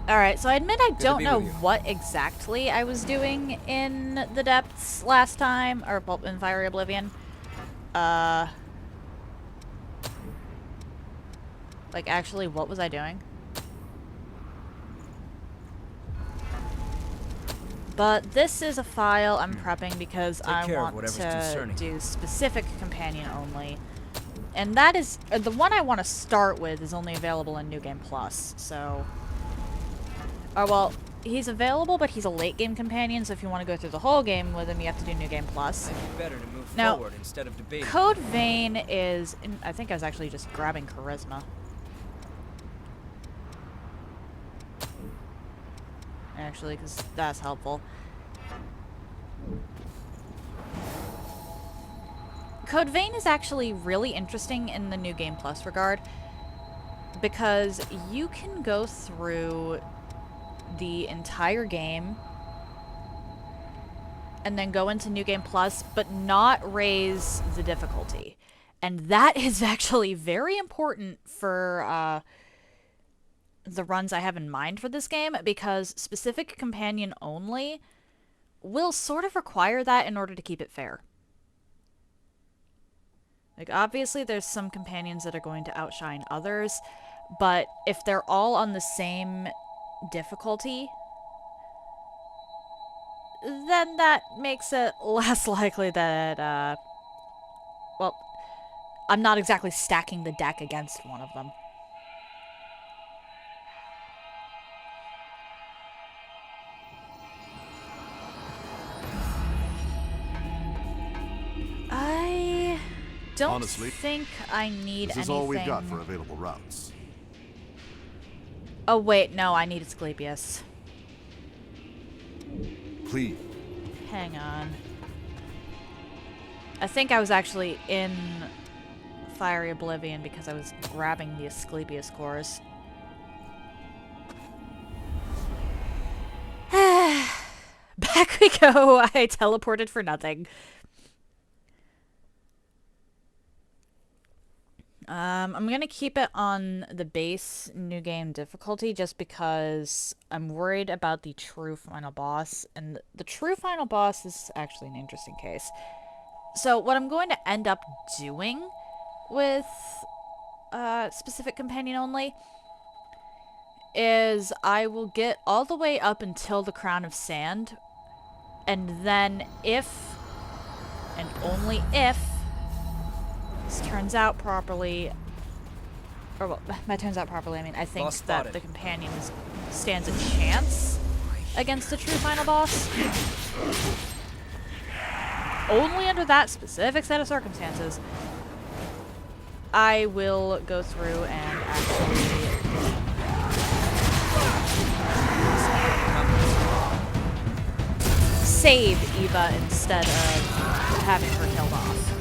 Alright, so I admit I Good to don't be know with you. what exactly I was doing in the depths last time, or well, in Fiery Oblivion. Like, actually, what was I doing? But this is a file I'm prepping because I care of want whatever's to concerning. do specific companion only. And that is, the one I want to start with is only available in New Game Plus, so... Or, well, he's available, but he's a late game companion, so if you want to go through the whole game with him, you have to do New Game Plus. Might be better to move Now, forward instead of debating. Code Vein is... I think I was actually just grabbing Charisma. Actually, because that's helpful. Code Vein is actually really interesting in the New Game Plus regard, because you can go through the entire game and then go into New Game Plus, but not raise the difficulty. And that is actually very important for the runs I have in mind for this game, because specific companion only will sort of require that in order to keep it fair. Like, obviously there's some companions that are going to outshine others, but if they're all on the same difficulty, then that makes it less likely that, well, I'm not exactly stacking the deck against one of them. I don't Honestly, think I need This is anything... all we've got for available routes. Oh wait, no, I need Asclepius. Please. Hang on. I think I was actually in Fiery Oblivion because I was grabbing the Asclepius cores. Back we go. I teleported for nothing. I'm gonna keep it on the base new game difficulty just because I'm worried about the true final boss, and the true final boss is actually an interesting case. So what I'm going to end up doing with specific companion only is I will get all the way up until the Crown of Sand, and then if, and only if, this turns out properly, or well, by turns out properly, I mean I think that the companion stands a chance against the true final boss. Only under that specific set of circumstances, I will go through and actually save Eva instead of having her killed off.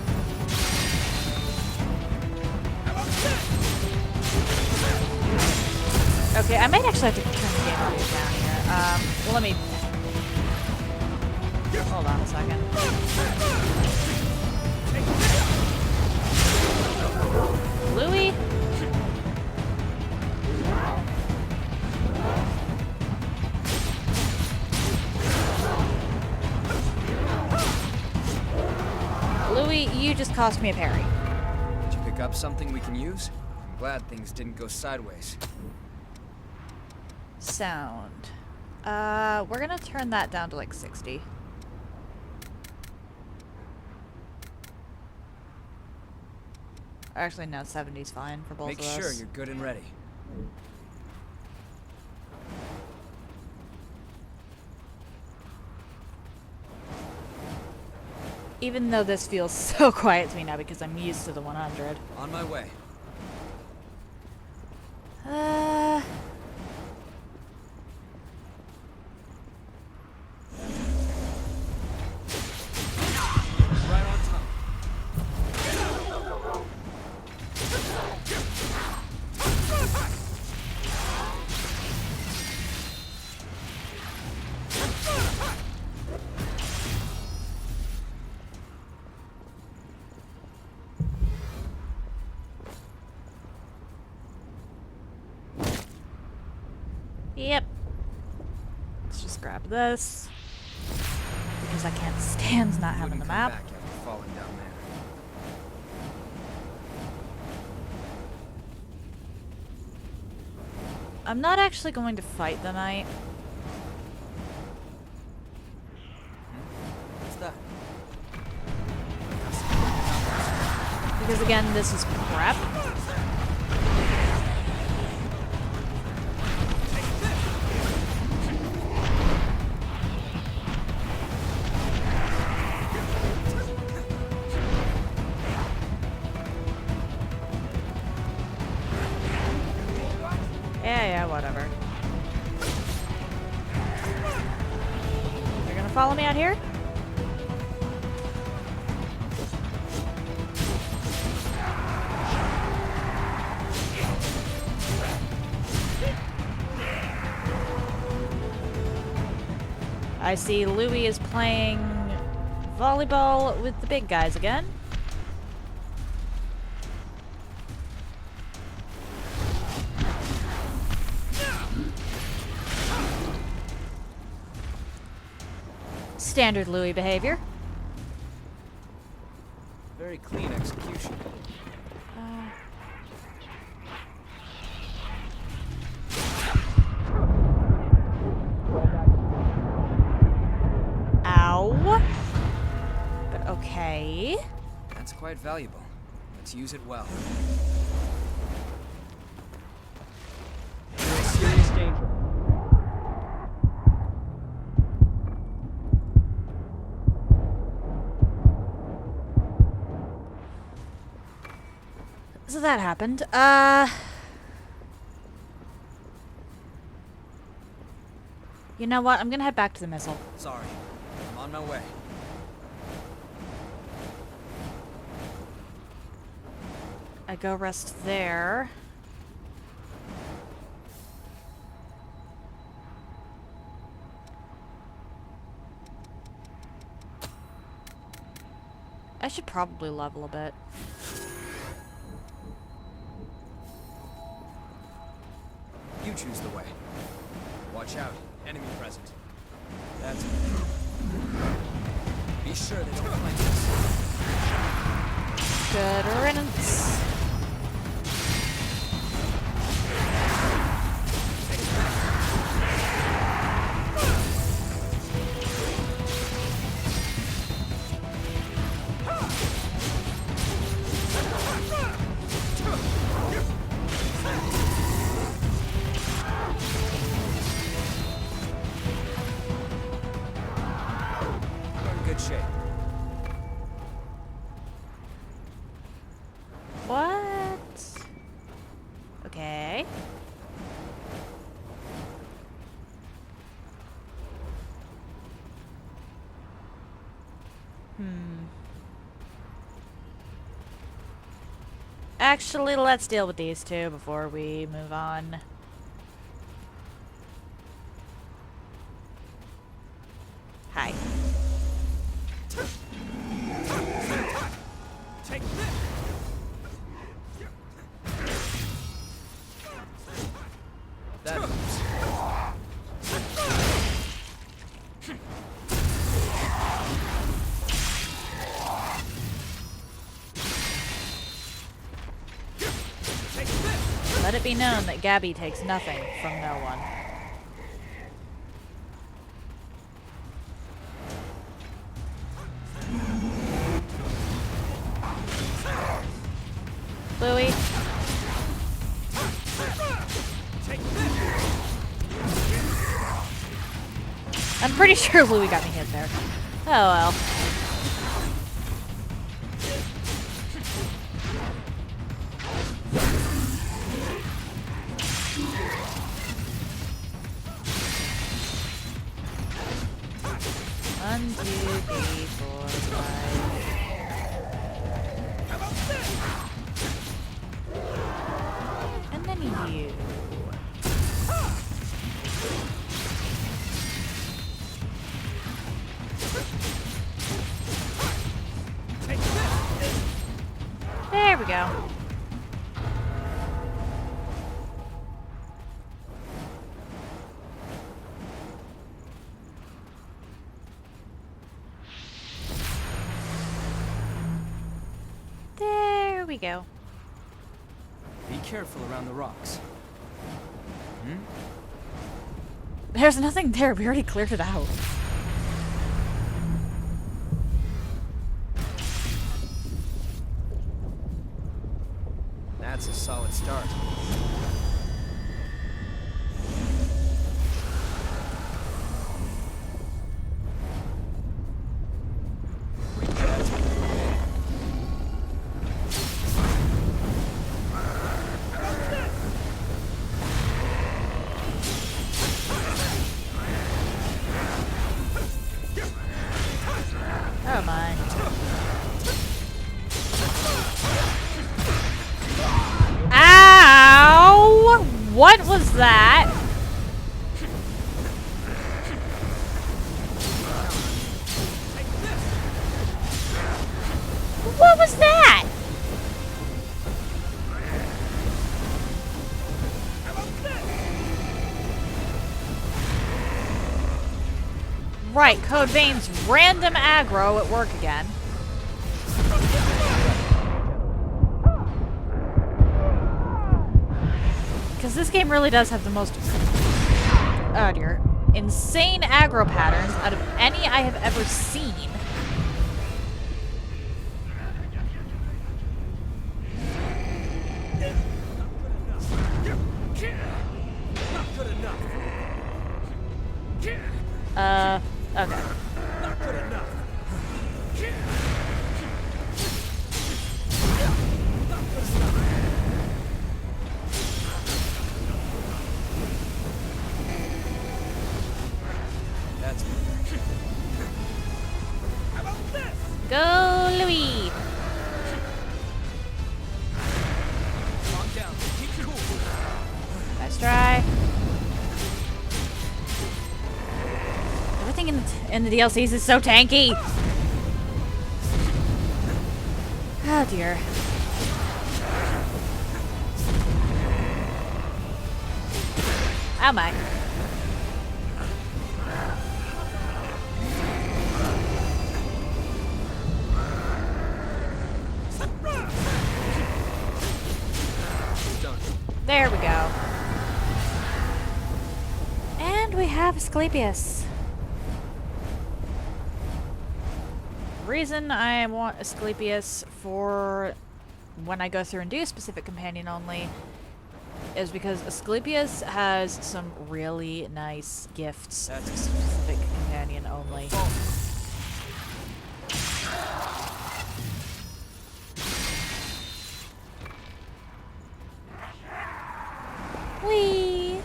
Okay, I might actually have to turn the game audio down here. Well, let me... Hold on a second. Louis? Louis, you just cost me a parry. Did you pick up something we can use? I'm glad things didn't go sideways. Sound. We're gonna turn that down to like 60. Actually, no, 70's fine for both of us. Make sure you're good and ready. Even though this feels so quiet to me now because I'm used to the 100. On my way. Right on time. Yep. Let's just grab this. Because I can't stand not having Wouldn't the come map. back after falling down there. I'm not actually going to fight the knight. What's that? Because again, this is prep. Yeah, whatever. You're gonna follow me out here? I see Louis is playing volleyball with the big guys again. Standard Louis behavior. Very clean execution. Ow. But okay. That's quite valuable. Let's use it well. You're in serious danger. So that happened. You know what? I'm gonna head back to the missile. Sorry. I'm on my way. I go rest there. I should probably level a bit. You choose the way. Watch out. Enemy present. That's be sure they don't find us. Good riddance. We're in good shape. What? Okay. Actually, let's deal with these two before we move on. Hi. Take this. That moves. Let it be known that Gabby takes nothing from no one. Louis. I'm pretty sure Louis got me hit there. Oh well. One, two, three, four, five. And then you. There we go. you go. Be careful around the rocks. There's nothing there. We already cleared it out. That's a solid start. Oh my. Ow! What was that? What was that? Right, Code Vein's random aggro at work again. Because this game really does have the most, oh dear, insane aggro patterns out of any I have ever seen. Okay. Not good enough. That's how about this? Go, Louis! Calm down. Keep cool. Nice try. Everything in the DLCs is so tanky. Oh dear. Oh my. There we go. And we have Asclepius. Reason I want Asclepius for when I go through and do specific companion only is because Asclepius has some really nice gifts to specific companion only. Whee!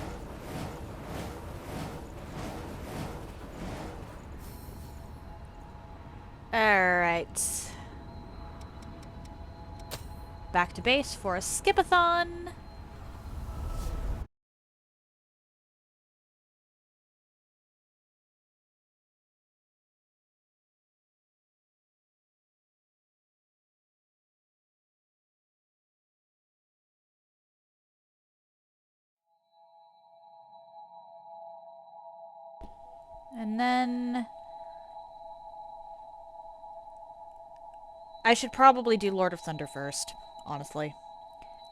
Alright. Back to base for a skipathon. And then I should probably do Lord of Thunder first, honestly.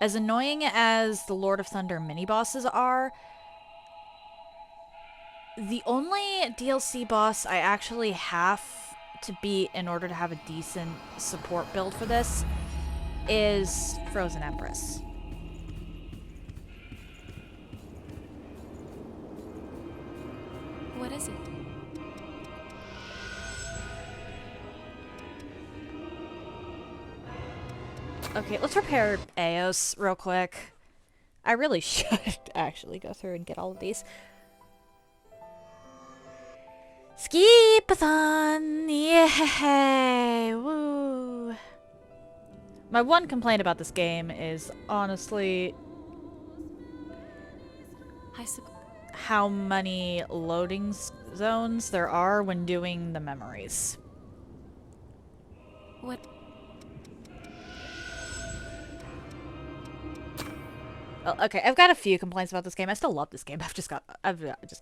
As annoying as the Lord of Thunder mini-bosses are, the only DLC boss I actually have to beat in order to have a decent support build for this is Frozen Empress. What is it? Okay, let's repair Eos real quick. I really should actually go through and get all of these. Skipathon! Yay! Woo! My one complaint about this game is honestly how many loading zones there are when doing the memories. What? Well, okay, I've got a few complaints about this game. I still love this game. I've just got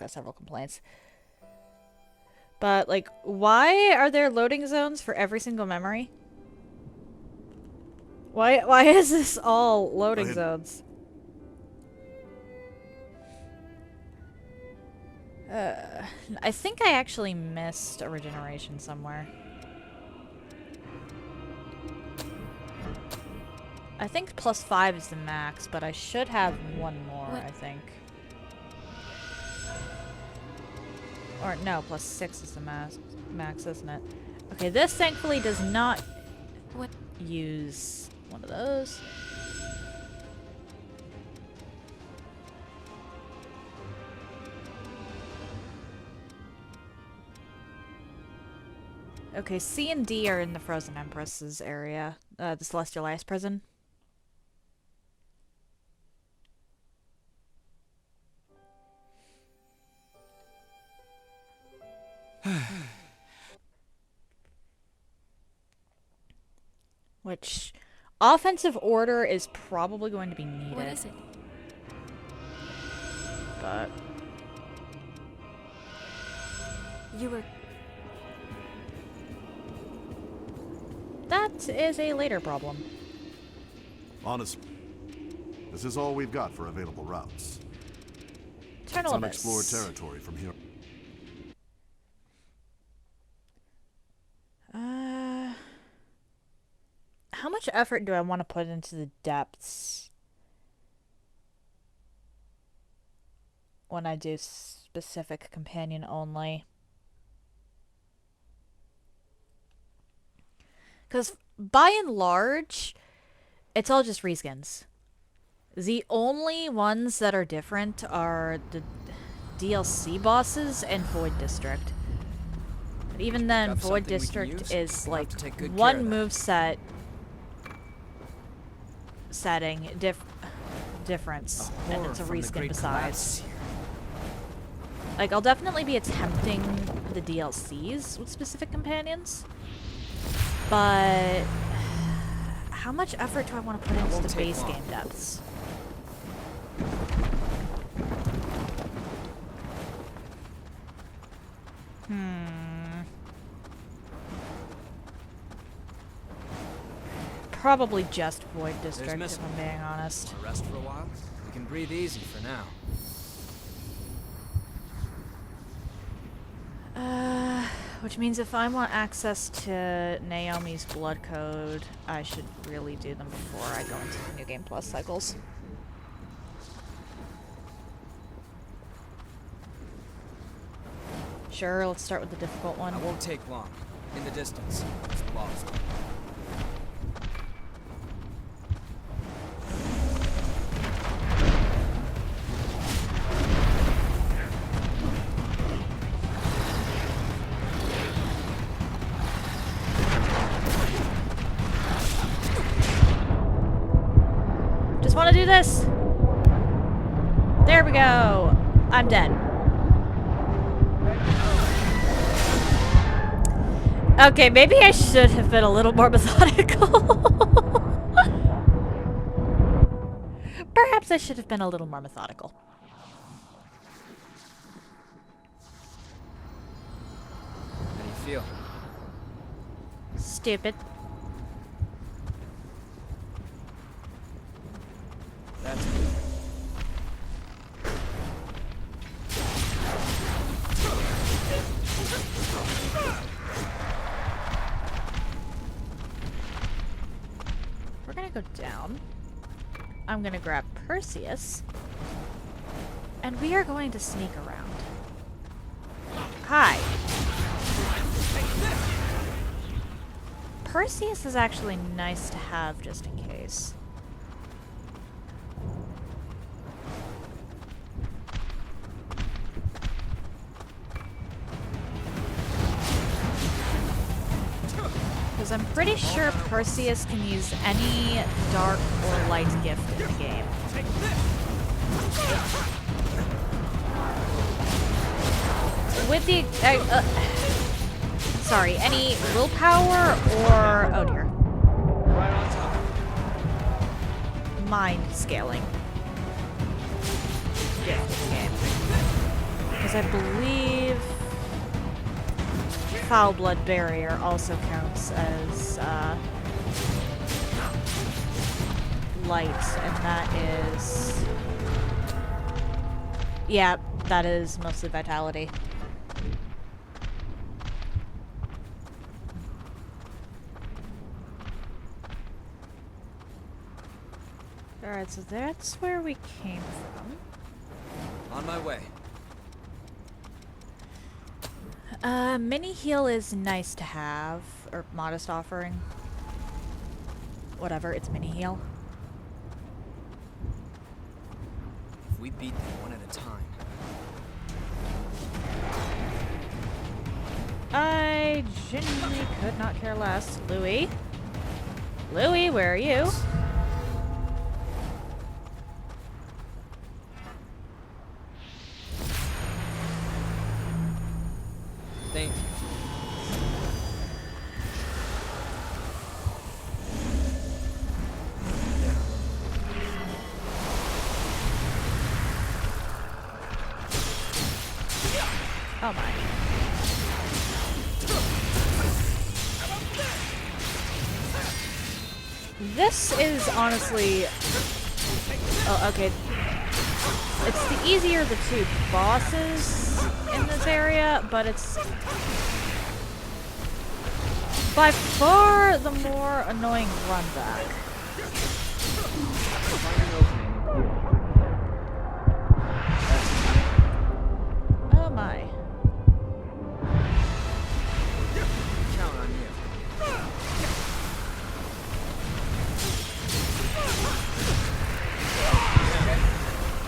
several complaints. But like, why are there loading zones for every single memory? Why is this all loading Go ahead. zones? I think I actually missed a regeneration somewhere. I think +5 is the max, but I should have one more, I think. Or no, +6 is the max, isn't it? Okay, this thankfully does not use one of those. Okay, C and D are in the Frozen Empress's area, the Celestial Ice Prison. Which offensive order is probably going to be needed. What is it? But You were... that is a later problem. Honestly, this is all we've got for available routes. Eternal Some Abyss. explored territory from here. How much effort do I want to put into the depths when I do specific companion only? Because by and large, it's all just reskins. The only ones that are different are the DLC bosses and Void District. But even then, Got Void something we can District use? is We'll have like to take good care one of that. moveset setting difference, and it's a reskin besides. Like, I'll definitely be attempting the DLCs with specific companions, but how much effort do I want to put into the base game depths? Probably just Void District, if missing. I'm being honest. Wanna rest for a while? We can breathe easy for now. Which means if I want access to Naomi's blood code, I should really do them before I go into the New Game Plus cycles. Sure, let's start with the difficult one. It won't take long. In the distance, it's lost. Just want to do this! There we go! I'm dead. Okay, maybe I should have been a little more methodical. Perhaps I should have been a little more methodical. How do you feel? Stupid. That's good. We're gonna go down. I'm gonna grab Perseus. And we are going to sneak around. Hi. Perseus is actually nice to have just in case. Because I'm pretty sure Perseus can use any dark or light gift in the game. With the... sorry, any willpower or... oh dear. Right on top. Mind scaling gift in the game. Because I believe... Foul Blood Barrier also counts as, light, and that is... Yeah, that is mostly vitality. Alright, so that's where we came from. On my way. Mini heal is nice to have, or modest offering. Whatever, it's mini heal. If we beat them one at a time. I genuinely could not care less. Louis? Louis, where are you? Thank you. Oh my. This is honestly... Oh, okay. It's the easier of the two bosses in this area, but it's by far the more annoying run back. Oh my. Count on you.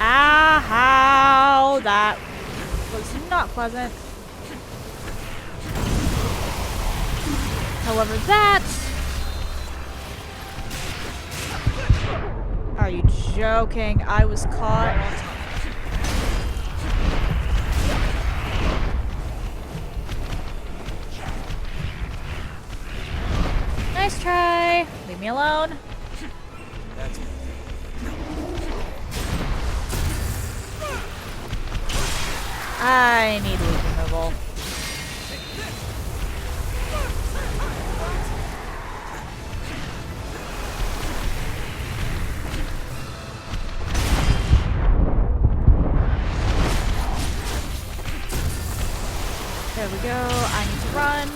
Ow! That was not pleasant. However, that... Are you joking? I was caught. Nice try. Leave me alone. That's me. I need loot removal. There we go. I need to run.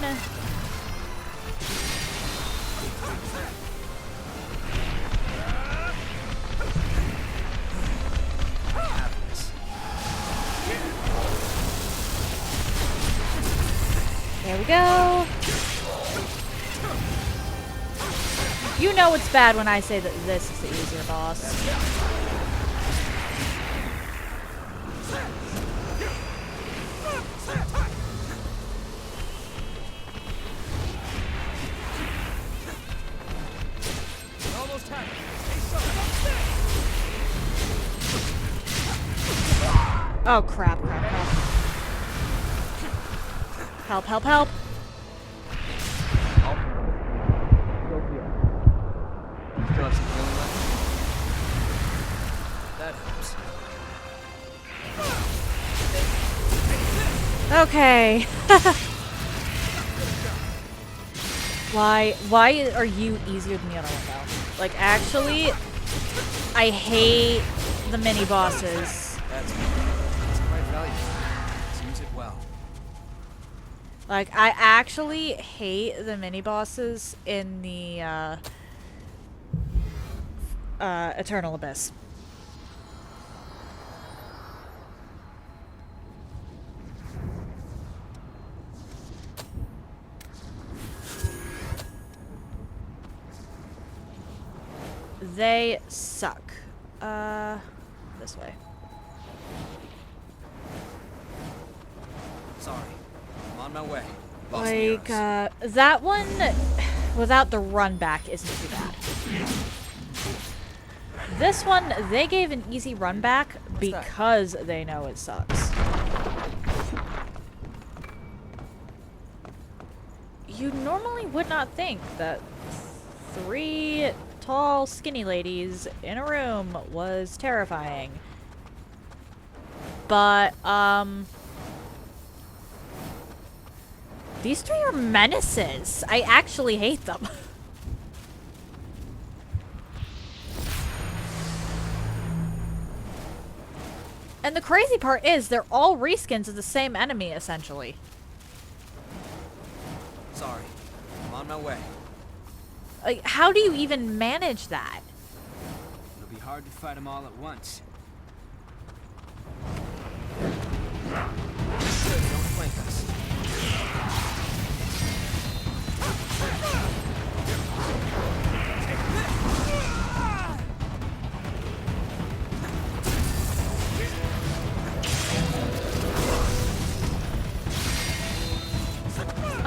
There we go. You know it's bad when I say that this is the easier boss. Almost time. Oh crap, crap, crap. Help, help, help. Go here. Still have some healing left? That helps. Okay. Why are you easier than me on a window? Like, actually, I hate the mini bosses. That's quite valuable. Let's use it well. Like, I actually hate the mini bosses in the Eternal Abyss. They suck. This way. Sorry. I'm on my way. Lost the Like, arrows. that one, without the run back, isn't too bad. This one, they gave an easy run back because they know it sucks. You normally would not think that 3 tall, skinny ladies in a room was terrifying. But, these 3 are menaces. I actually hate them. And the crazy part is, they're all reskins of the same enemy, essentially. Sorry. I'm on my way. Like, how do you even manage that? It'll be hard to fight them all at once. Good, don't flank us.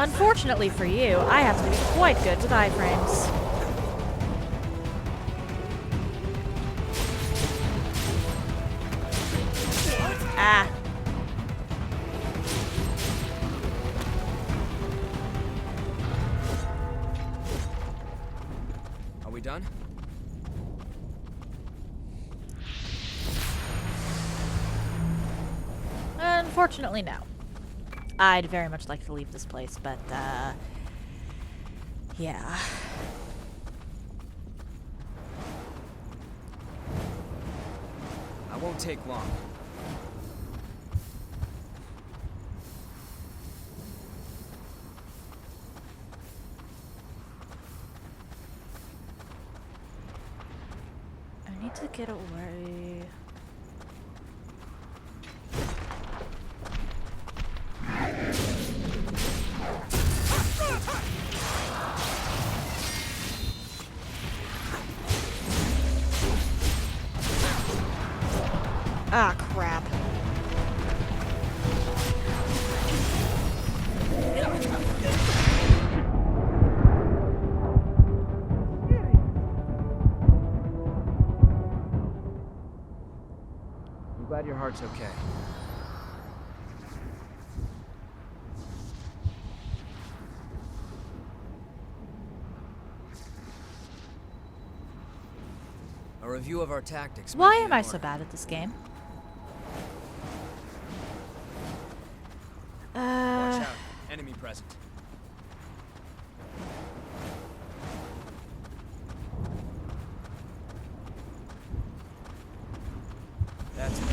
Unfortunately for you, I have to be quite good with iframes. Ah. Are we done? Unfortunately, no. I'd very much like to leave this place, but, yeah. I won't take long. I need to get away. Ah, crap. I'm glad your heart's okay. A review of our tactics. Why am I so bad at this game? Watch out. Enemy present. That's it.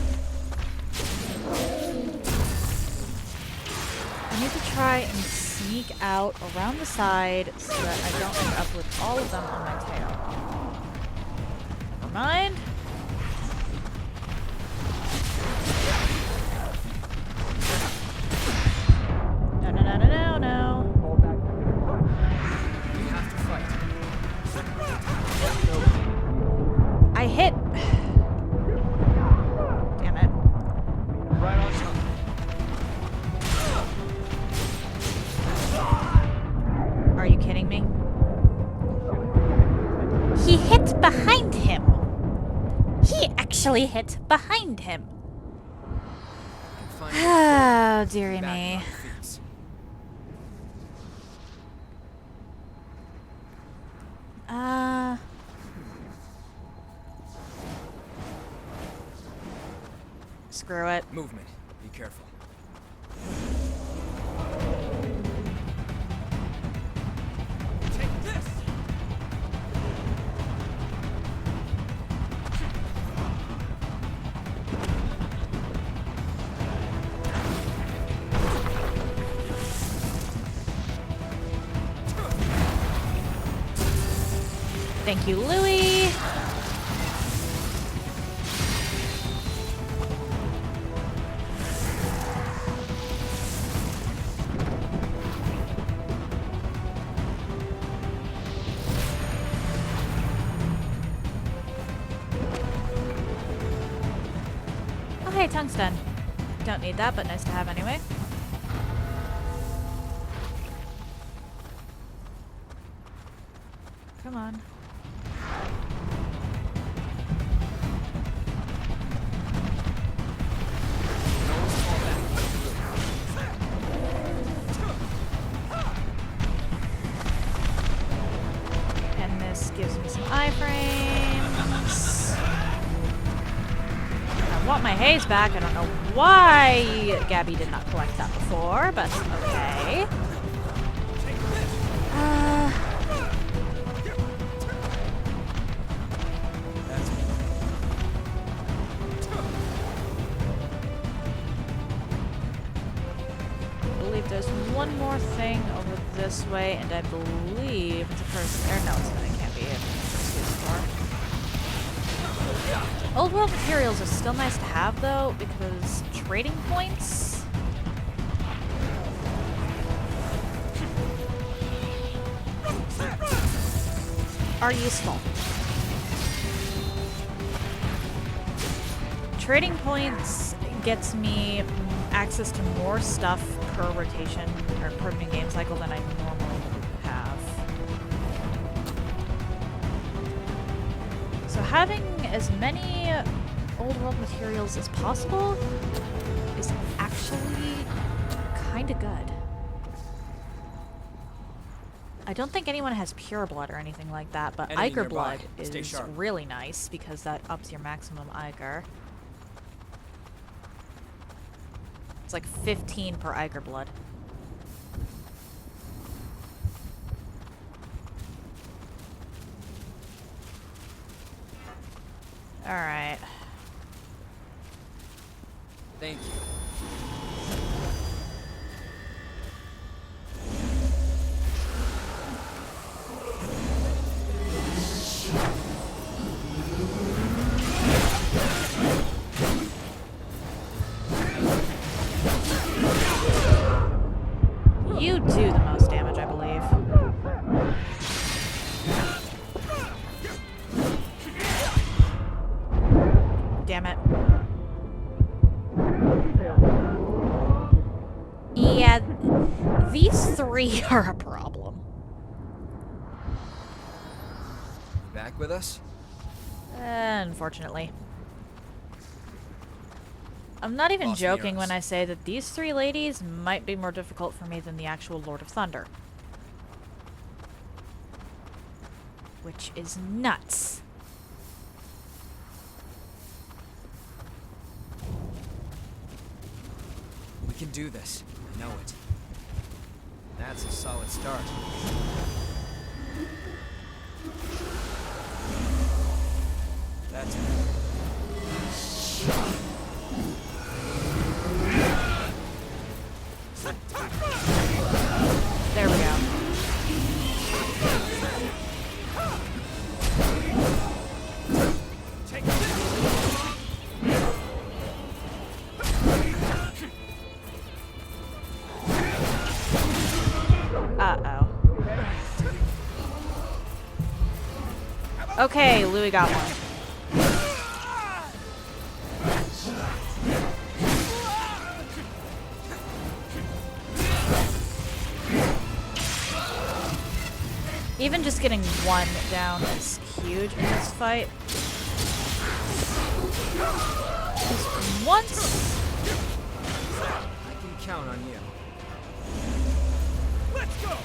I need to try and sneak out around the side so that I don't end up with all of them on my tail. Never mind. No, no, no, no, no, no. Fall back. We have to fight. I hit. Damn it. Right on top. Are you kidding me? He hit behind him. He actually hit behind him. Oh, dearie me. Screw it. Movement. Be careful. Take this. Thank you, Louie. Oh, hey, tungsten. Don't need that, but nice to have anyway. Come on. And this gives me some iframes. I want my haze back. I don't know why Gabby did not collect that before, but okay. one more thing over this way, and I believe it's a person. Or no, it's not. It can't be. It's a store. Old world materials are still nice to have, though, because trading points are useful. Trading points gets me access to more stuff per rotation or per new game cycle than I normally would have. So having as many old world materials as possible is actually kind of good. I don't think anyone has pure blood or anything like that, but Enemy Ichor nearby. blood Stay is sharp. really nice because that ups your maximum Ichor. It's like 15 per Ichor blood. Alright. Thank you. You do the most damage, I believe. Damn it. Yeah, these three are a problem. You back with us? Unfortunately. I'm not even Lost joking when mirrors. I say that these three ladies might be more difficult for me than the actual Lord of Thunder. Which is nuts. We can do this. I know it. That's a solid start. That's it. There we go. Uh-oh. Okay, Louis got one. Even just getting one down is huge in this fight. Just once... I can count on you. Let's go!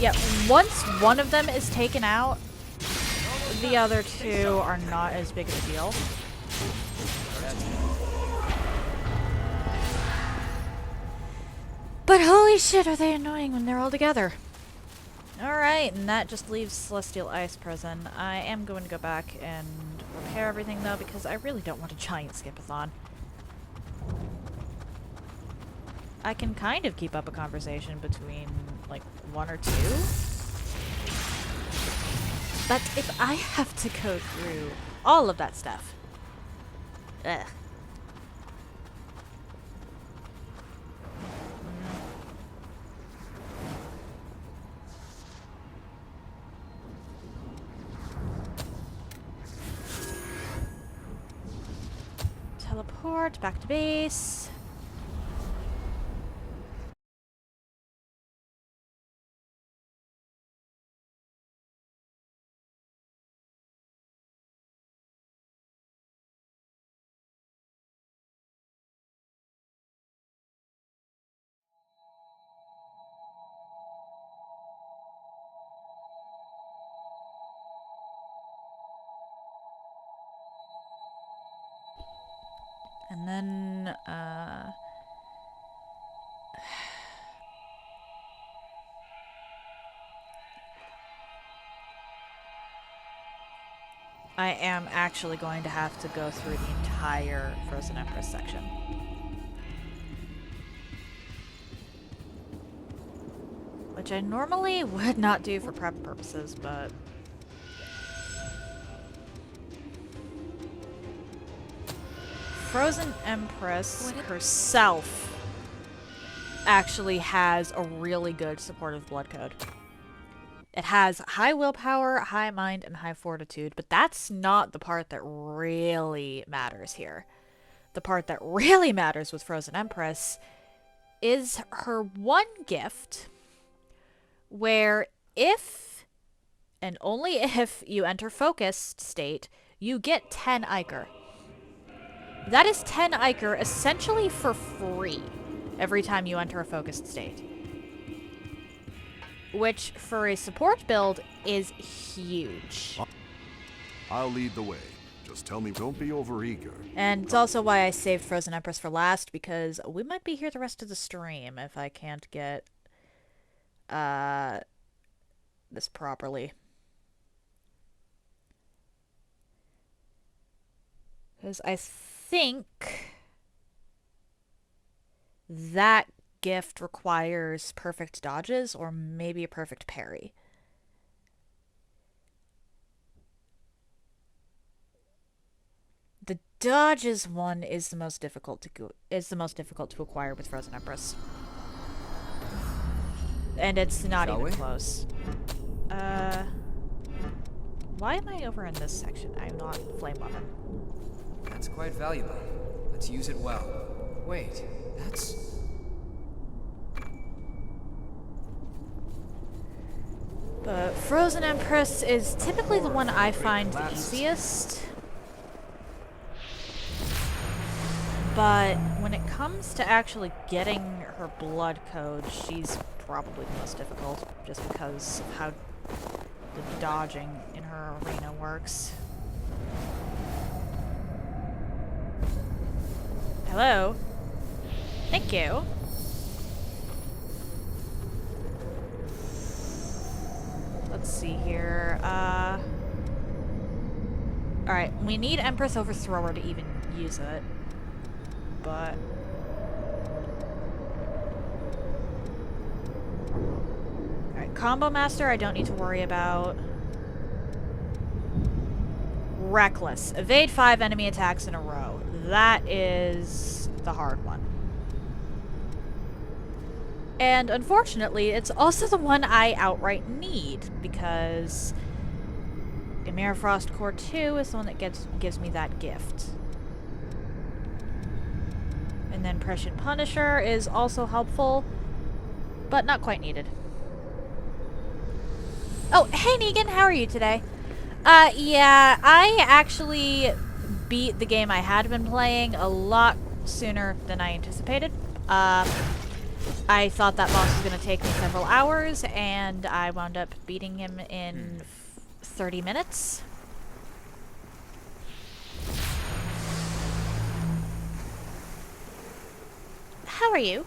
Yeah, once one of them is taken out, the other two are not as big of a deal. But holy shit, are they annoying when they're all together. Alright, and that just leaves Celestial Ice Prison. I am going to go back and repair everything, though, because I really don't want a giant skip-a-thon. I can kind of keep up a conversation between, like, one or two. But if I have to go through all of that stuff... Ugh. Teleport back to base. And then, I am actually going to have to go through the entire Frozen Empress section. Which I normally would not do for prep purposes, but... Frozen Empress herself actually has a really good supportive blood code. It has high willpower, high mind, and high fortitude, but that's not the part that really matters here. The part that really matters with Frozen Empress is her one gift, where if, and only if, you enter focused state, you get 10 Ichor. That is 10 Ichor essentially for free every time you enter a focused state. Which, for a support build, is huge. I'll lead the way. Just tell me, don't be overeager. And it's also why I saved Frozen Empress for last, because we might be here the rest of the stream if I can't get this properly. Because I think that gift requires perfect dodges or maybe a perfect parry. The dodges one is the most difficult to acquire with Frozen Empress. And it's not even close. Why am I over in this section? I'm not flame weapon. That's quite valuable. Let's use it well. Wait, that's... But Frozen Empress is typically the one I find the easiest. But when it comes to actually getting her blood code, she's probably the most difficult, just because of how the dodging in her arena works. Hello? Thank you. Let's see here. Alright, we need Empress Overthrower to even use it. But... Alright, Combo Master I don't need to worry about. Reckless. Evade 5 enemy attacks in a row. That is the hard one. And unfortunately, it's also the one I outright need, because Emira Frost Core 2 is the one that gives me that gift. And then Prescient Punisher is also helpful, but not quite needed. Oh, hey Negan, how are you today? Yeah, I actually beat the game I had been playing a lot sooner than I anticipated. I thought that boss was going to take me several hours, and I wound up beating him in 30 minutes. How are you?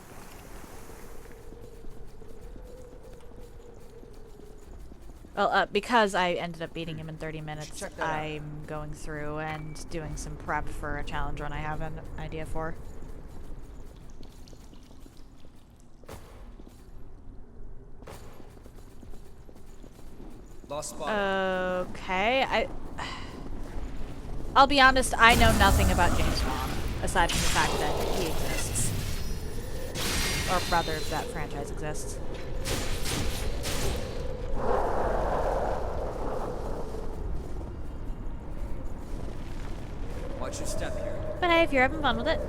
Well, because I ended up beating him in 30 minutes, I'm going through and doing some prep for a challenge run I have an idea for. Lost spot. Okay, I'll be honest, I know nothing about James Bond, aside from the fact that he exists. Or rather, that franchise exists. Watch your step here. But hey, if you're having fun with it.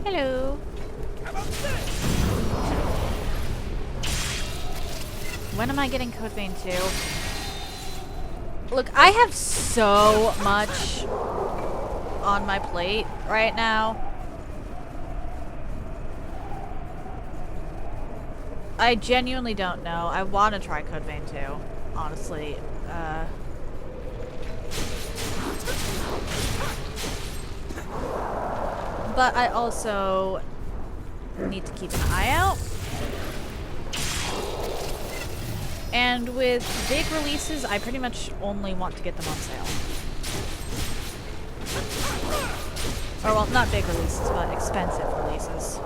Hello. When am I getting Code Vein 2? Look, I have so much on my plate right now. I genuinely don't know. I want to try Code Vein 2, honestly. but I also need to keep an eye out. And with big releases, I pretty much only want to get them on sale. Or, well, not big releases, but expensive releases.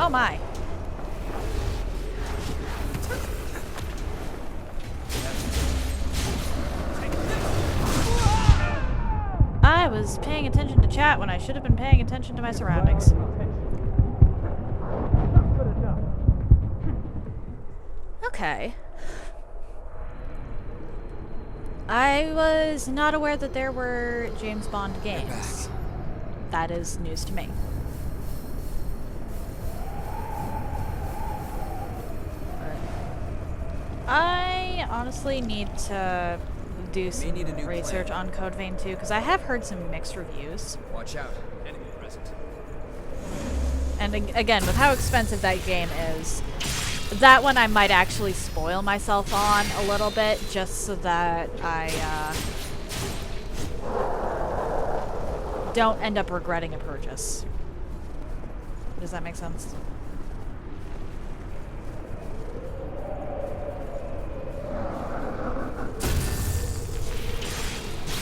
Oh my. I was paying attention to chat when I should have been paying attention to my surroundings. Okay. I was not aware that there were James Bond games. That is news to me. I honestly need to do some research on Code Vein 2 because I have heard some mixed reviews. Watch out. Enemy present. And again, with how expensive that game is, that one I might actually spoil myself on a little bit just so that I don't end up regretting a purchase. Does that make sense?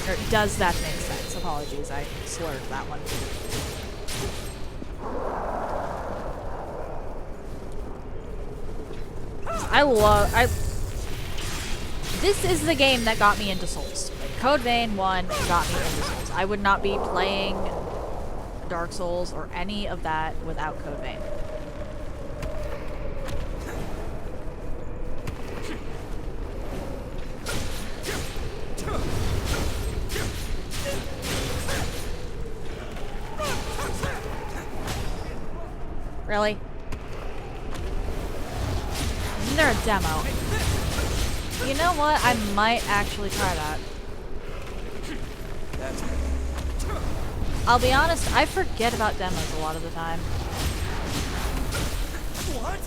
Or does that make sense? Apologies, I slurred that one. This is the game that got me into Souls. Like, Code Vein 1 got me into Souls. I would not be playing Dark Souls or any of that without Code Vein. Really? Isn't there a demo? You know what? I might actually try that. I'll be honest, I forget about demos a lot of the time. What?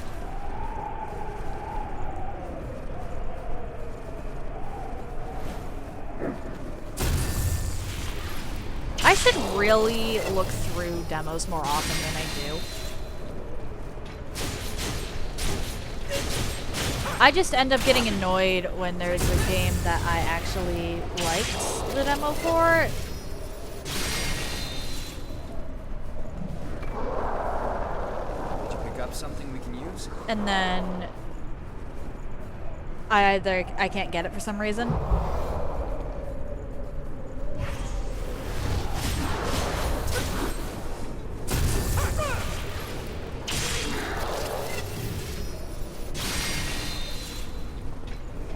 I should really look through demos more often than I do. I just end up getting annoyed when there's a game that I actually liked the demo for. Did you pick up something we can use? And then I can't get it for some reason.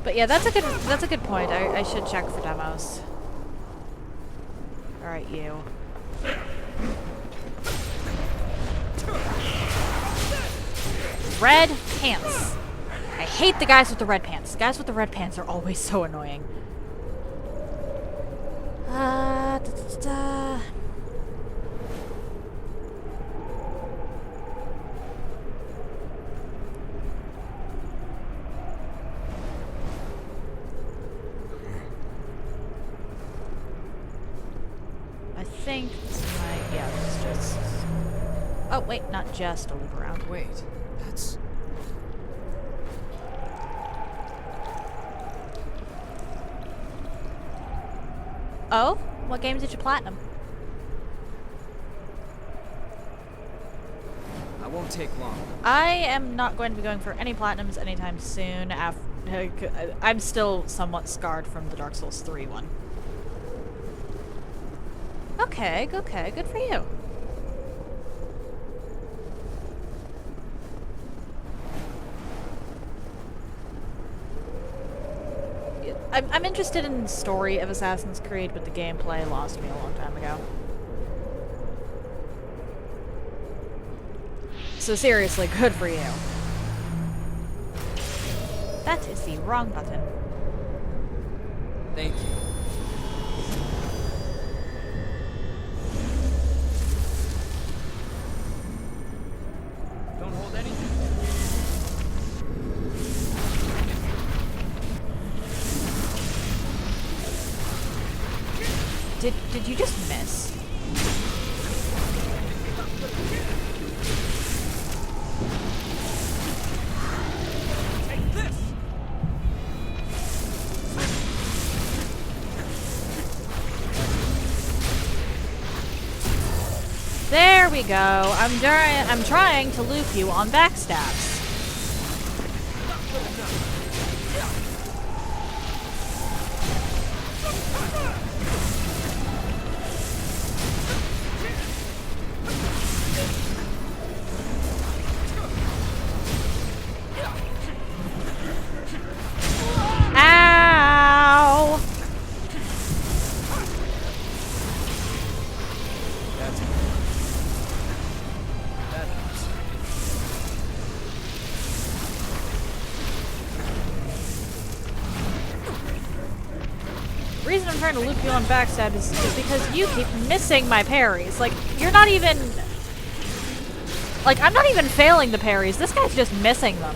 But yeah, that's a good point. I should check for demos. Alright, you. Red pants. I hate the guys with the red pants. The guys with the red pants are always so annoying. Da, da, da. I think this might, yeah, this is just... Oh, wait, not just a loop around. Wait, that's... Oh? What game did you platinum? I won't take long. I am not going to be going for any platinums anytime soon. I'm still somewhat scarred from the Dark Souls 3 one. Okay, good for you. I'm interested in the story of Assassin's Creed, but the gameplay lost me a long time ago. So seriously, good for you. That is the wrong button. Thank you. Did you just miss? Take this! There we go. I'm trying to loop you on backstabs. Ow! That's it. That helps. The reason I'm trying to loop you on backstab is because you keep missing my parries. Like, you're not even... Like, I'm not even failing the parries. This guy's just missing them.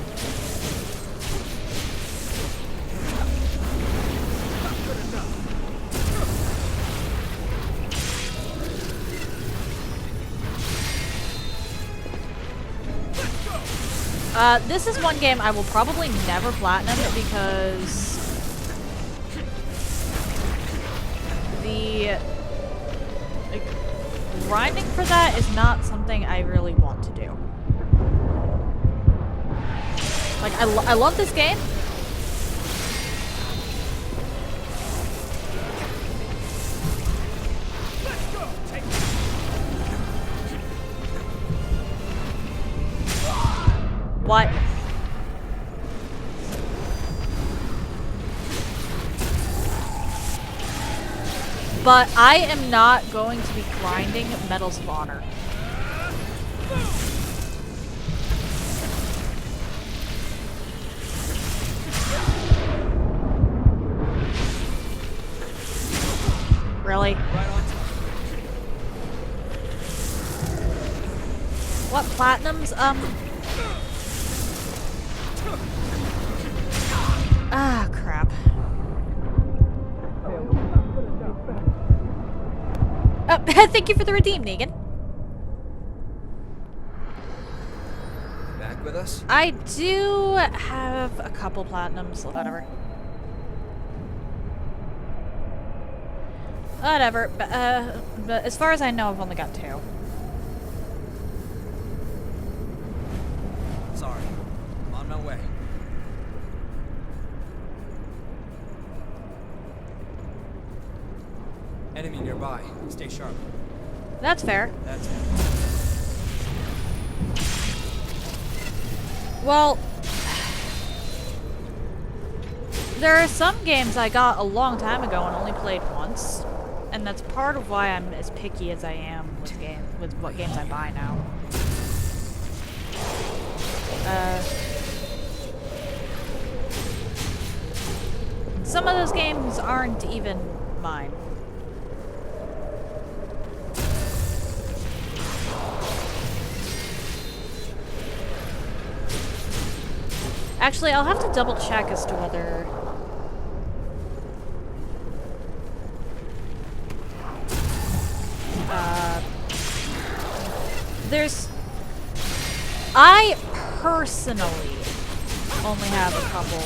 This is one game I will probably never platinum because the grinding for that is not something I really want to do. Like, I love this game. What? But I am not going to be grinding Medals of Honor. Really? What platinums? Ah, crap. Thank you for the redeem, Negan. Back with us? I do have a couple platinums, whatever. Whatever, but as far as I know, I've only got 2. Sorry. I'm on my way. Enemy nearby. Stay sharp. That's fair. That's it. Well, there are some games I got a long time ago and only played once, and that's part of why I'm as picky as I am with what games I buy now. Some of those games aren't even mine. Actually, I'll have to double check as to whether... there's... I personally only have a couple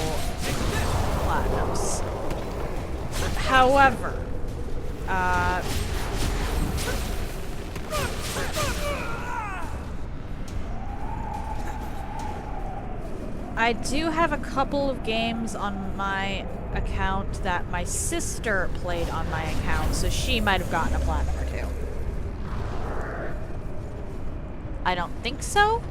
platinums. However, I do have a couple of games on my account that my sister played on my account, so she might have gotten a platinum or 2. I don't think so.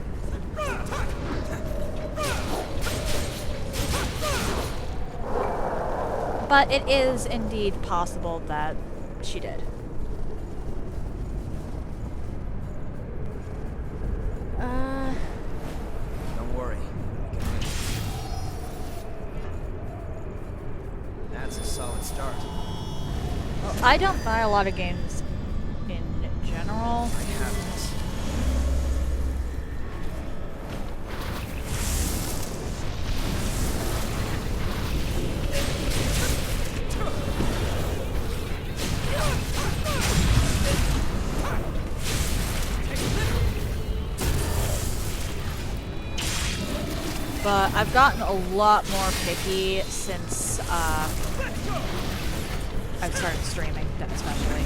But it is indeed possible that she did. Don't worry. We can win. That's a solid start. Well, I don't buy a lot of games in general. I have this. I've gotten a lot more picky since I've started streaming, especially.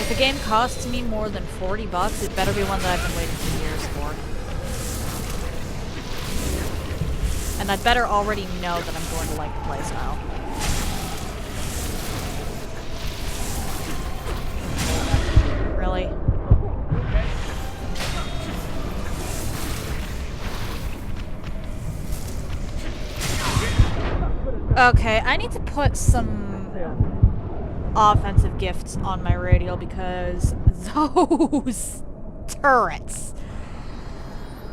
If a game costs me more than $40, it better be one that I've been waiting for years for. And I'd better already know that I'm going to like the playstyle. Really? Okay, I need to put some offensive gifts on my radial because those turrets.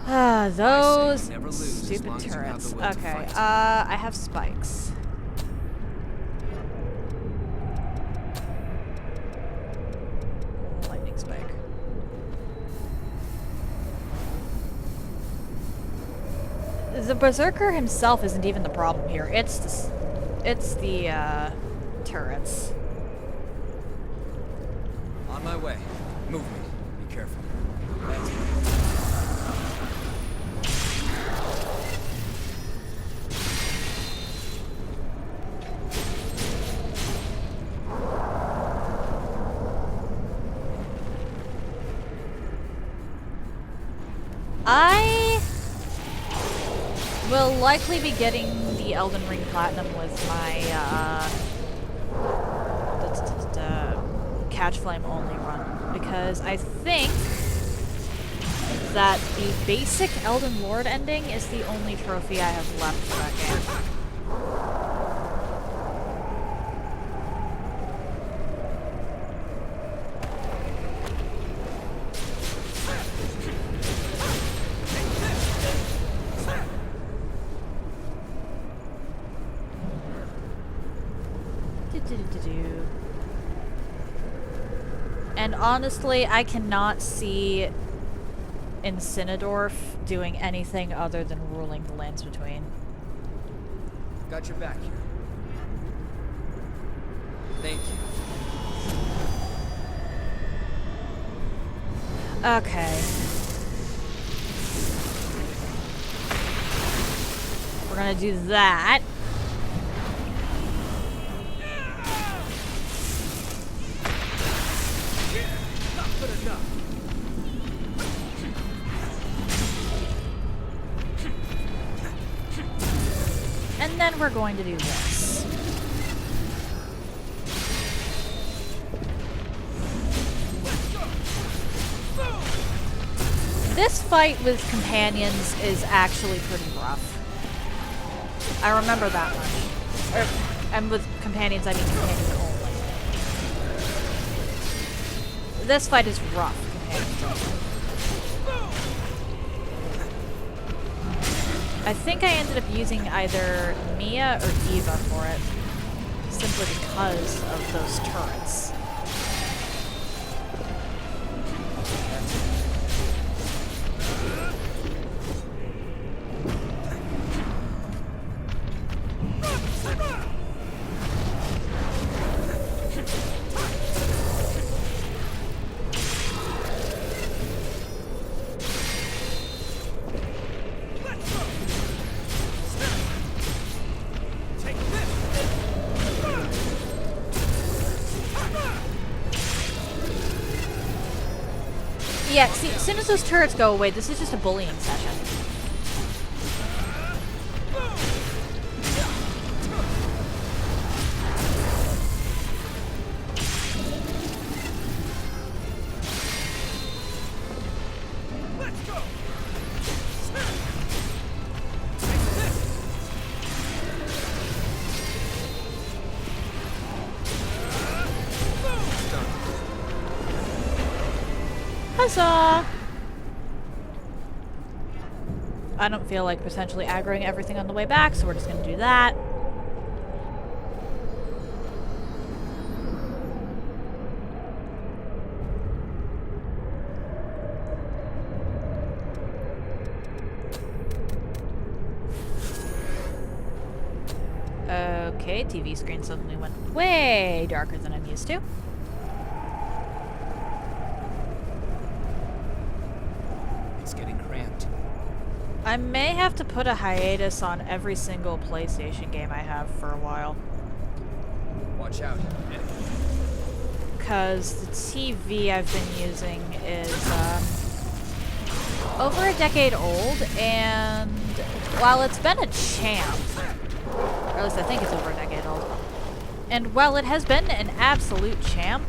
Those stupid turrets. Okay, I have spikes. Lightning spike. The Berserker himself isn't even the problem here. It's the turrets. On my way. Move me. Be careful. That's I will likely be getting the Elden Ring Platinum with my Catch Flame only run, because I think that the basic Elden Lord ending is the only trophy I have left for that game. And honestly, I cannot see Incinedorf doing anything other than ruling the lands between. got your back here. Thank you. Okay. We're gonna do that. And then we're going to do this. This fight with companions is actually pretty rough. I remember that much. And with companions, I mean companions only. This fight is rough, companions only. I think I ended up using either Mia or Eva for it, simply because of those turrets. Yeah, see, as soon as those turrets go away, this is just a bullying session. Huzzah! I don't feel like potentially aggroing everything on the way back, so we're just gonna do that. Okay, TV screen suddenly went way darker than I'm used to. It's getting cramped. I may have to put a hiatus on every single PlayStation game I have for a while. Watch out. Because the TV I've been using is over a decade old, and while it's been a champ, or at least I think it's over a decade old, and while it has been an absolute champ,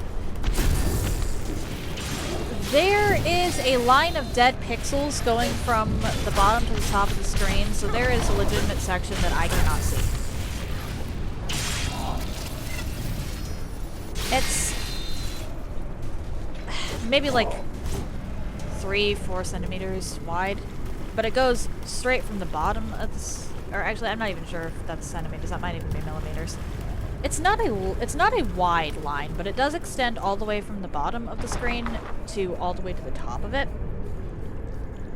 there is a line of dead pixels going from the bottom to the top of the screen, so there is a legitimate section that I cannot see. It's maybe like 3-4 centimeters wide, but it goes straight from the bottom of this, or actually I'm not even sure if that's centimeters, that might even be millimeters. It's not a wide line, but it does extend all the way from the bottom of the screen to all the way to the top of it.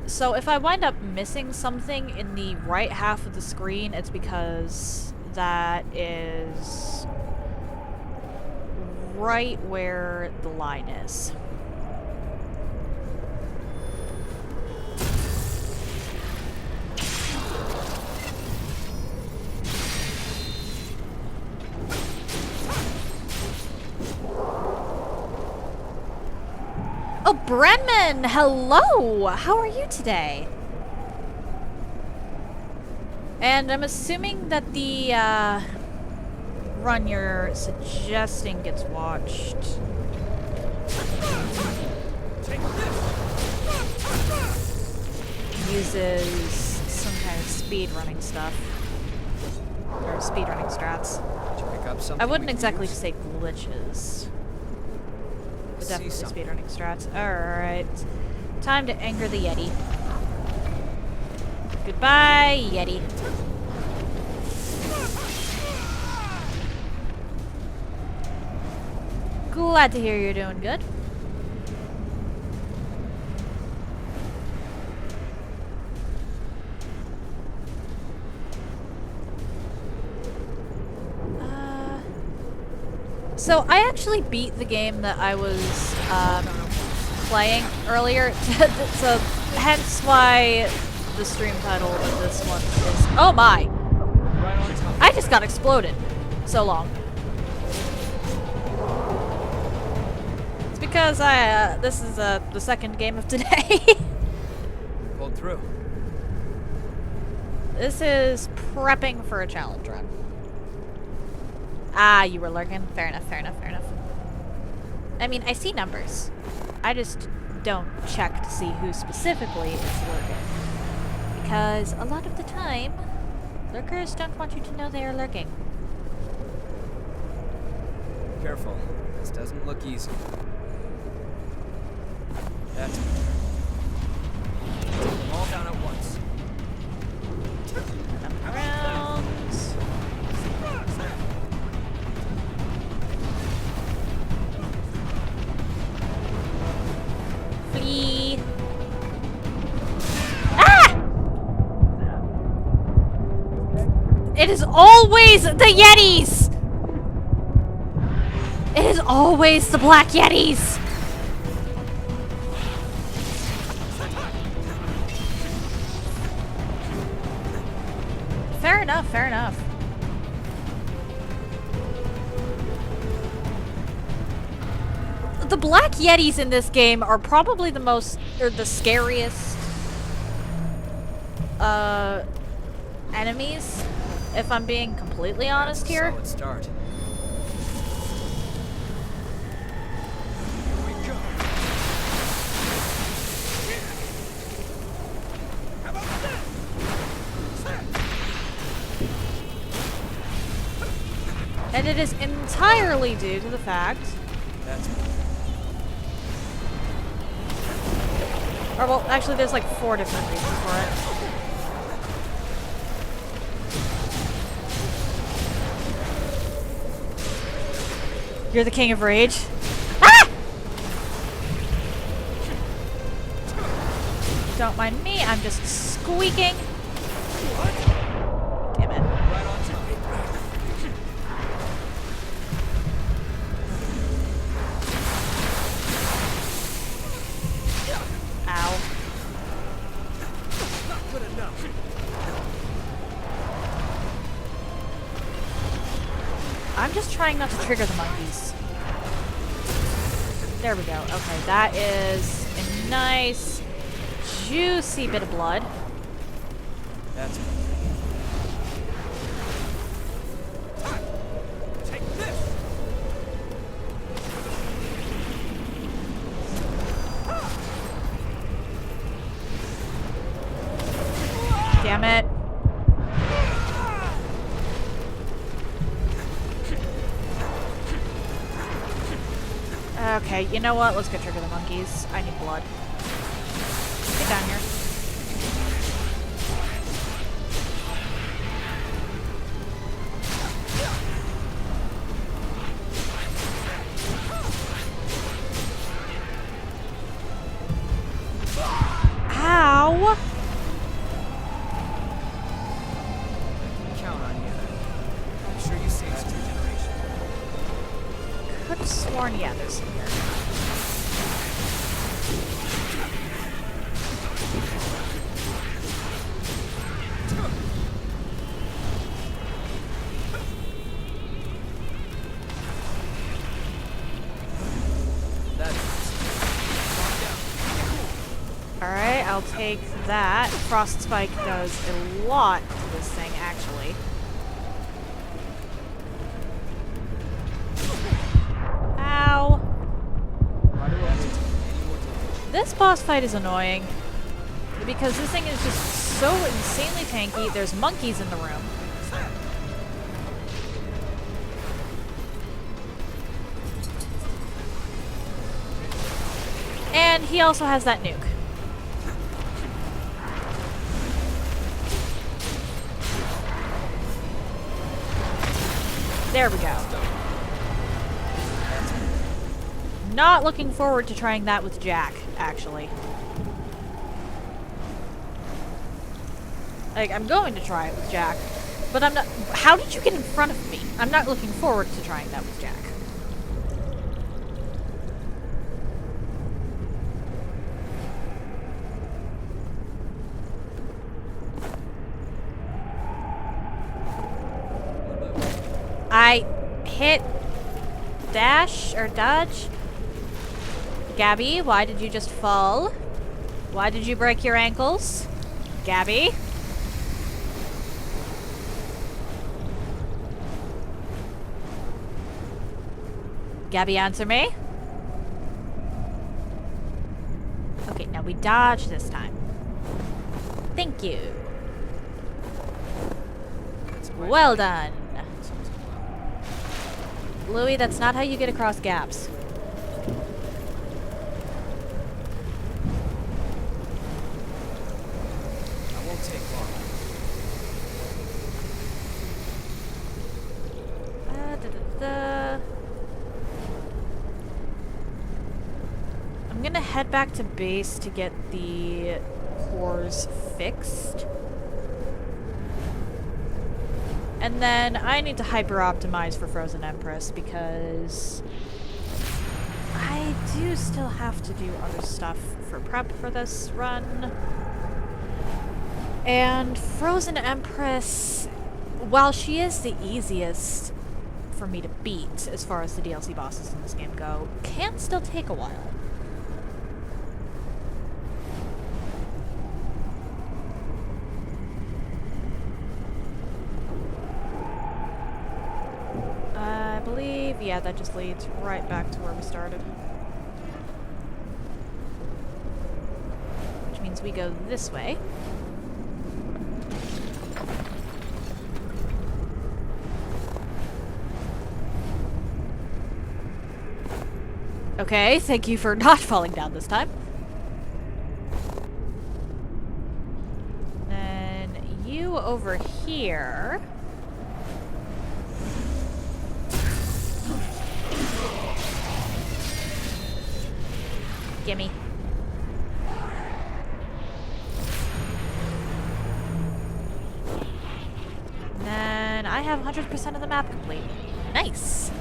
So if I wind up missing something in the right half of the screen, it's because that is right where the line is. Oh, Brenman! Hello! How are you today? And I'm assuming that the run you're suggesting gets watched. Uses some kind of speedrunning stuff. Or speedrunning strats. Did you pick up something? I wouldn't we can exactly use? say glitches. But See definitely something. speedrunning strats. Alright. Time to anger the Yeti. Goodbye, Yeti. Glad to hear you're doing good. So I actually beat the game that I was playing earlier, so hence why the stream title of this one is... Oh my! Right on top. I just got exploded. So long. It's because this is the second game of today. Pulled through. This is prepping for a challenge run. Ah, you were lurking? Fair enough, fair enough, fair enough. I mean, I see numbers. I just don't check to see who specifically is lurking. Because a lot of the time, lurkers don't want you to know they are lurking. Careful. This doesn't look easy. That's take them all down at once. Around. Flee. Ah! It is always the Yetis! It is always the Black Yetis! Fair enough, fair enough. The Black Yetis in this game are probably the most, or the scariest, enemies, if I'm being completely honest here. Solid start. Here we go. How about that? And it is entirely due to the fact, That's or well, actually there's like 4 different reasons for it. You're the king of rage. Ah! Don't mind me, I'm just squeaking. Damn it. right on top. just trying not to trigger the monkeys. There we go. Okay, that is a nice, juicy bit of blood. That's take this. Damn it. Okay, you know what? Let's go trigger the monkeys. I need blood. Get down here. Ow! Count on you. I'm sure you saved some regeneration. Could have sworn, yeah, there's some here. Alright, I'll take that. Frost Spike does a lot to this thing, actually. Ow! This boss fight is annoying. Because this thing is just so insanely tanky. There's monkeys in the room. And he also has that nuke. There we go. Not looking forward to trying that with Jack, actually. Like, I'm going to try it with Jack, but I'm not— how did you get in front of me? I'm not looking forward to trying that with Jack. I hit dash or dodge. Gabby, why did you just fall? Why did you break your ankles? Gabby? Gabby, answer me. Okay, now we dodge this time. Thank you. Well done. Louis, that's not how you get across gaps. I won't take long. I'm gonna head back to base to get the cores fixed. And then I need to hyper-optimize for Frozen Empress because I do still have to do other stuff for prep for this run. And Frozen Empress, while she is the easiest for me to beat as far as the DLC bosses in this game go, can still take a while. I believe, yeah, that just leads right back to where we started. Which means we go this way. Okay, thank you for not falling down this time. Then you over here. Gimme. Then I have 100% of the map complete. Nice!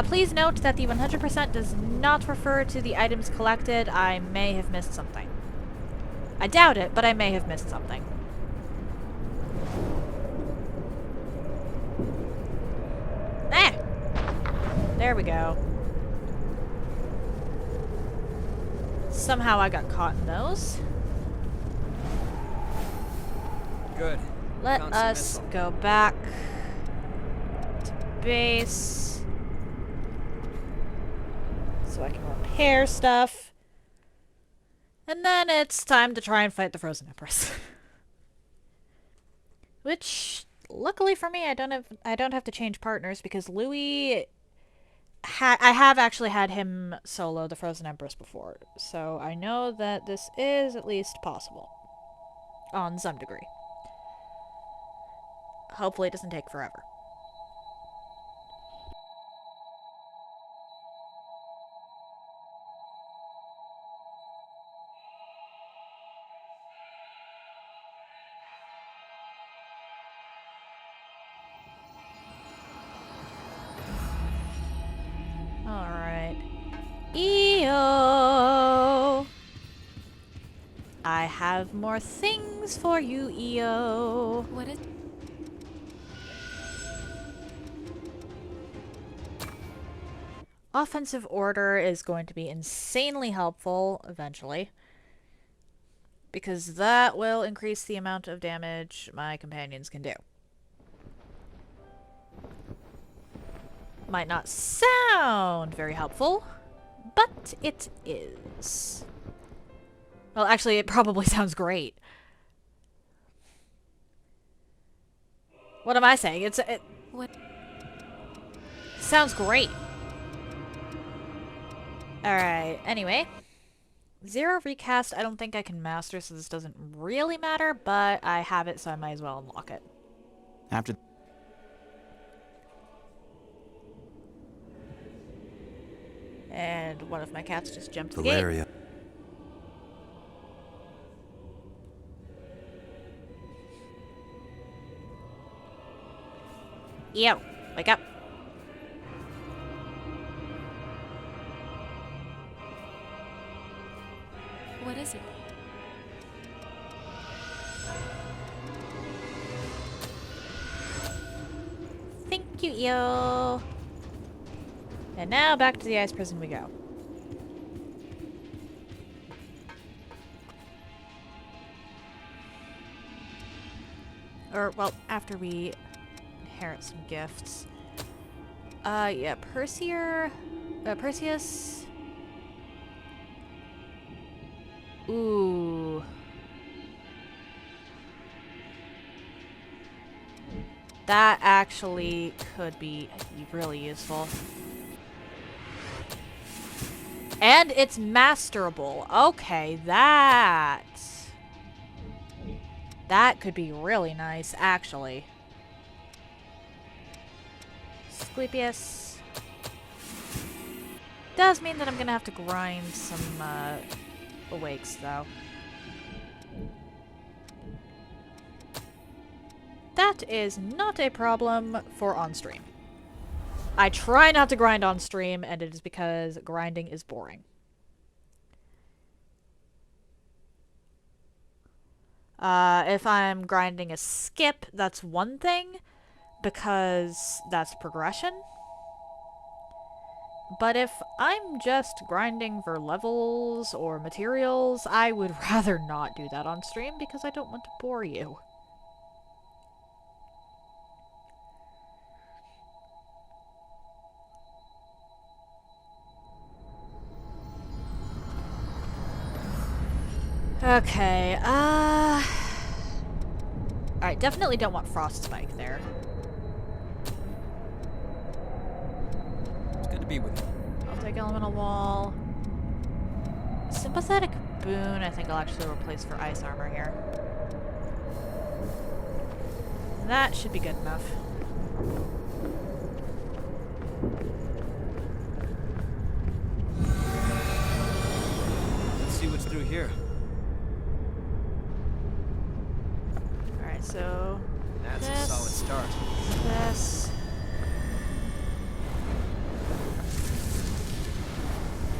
Please note that the 100% does not refer to the items collected. I may have missed something. I doubt it, but I may have missed something. There we go. Somehow I got caught in those. Good. Let Found some us missile. go back to base so I can repair stuff. And then it's time to try and fight the Frozen Empress. Which, luckily for me, I don't have to change partners because Louis I have actually had him solo the Frozen Empress before, so I know that this is at least possible. On some degree. Hopefully it doesn't take forever. Alright. EO! I have more things for you, EO. What is... Offensive order is going to be insanely helpful eventually. Because that will increase the amount of damage my companions can do. Might not sound very helpful, but it is. Well, actually, it probably sounds great. What am I saying? It What? sounds great. Alright, anyway. Zero recast, I don't think I can master, so this doesn't really matter, but I have it, so I might as well unlock it. After And one of my cats just jumped the gate. Valeria. Ew, wake up. What is it? Thank you, Eo. And now back to the ice prison we go. Or, well, after we inherit some gifts. Yeah, Perseus. Ooh. That actually could be really useful. And it's masterable. Okay, that could be really nice, actually. Asclepius. Does mean that I'm gonna have to grind some awakes, though. That is not a problem for on-stream. I try not to grind on stream, and it is because grinding is boring. If I'm grinding a skip, that's one thing, because that's progression. But if I'm just grinding for levels or materials, I would rather not do that on stream because I don't want to bore you. Okay, alright, definitely don't want Frost Spike there. It's good to be with you. I'll take Elemental Wall. Sympathetic Boon, I think I'll actually replace for Ice Armor here. That should be good enough. Let's see what's through here. Alright, so That's this, a solid start. this.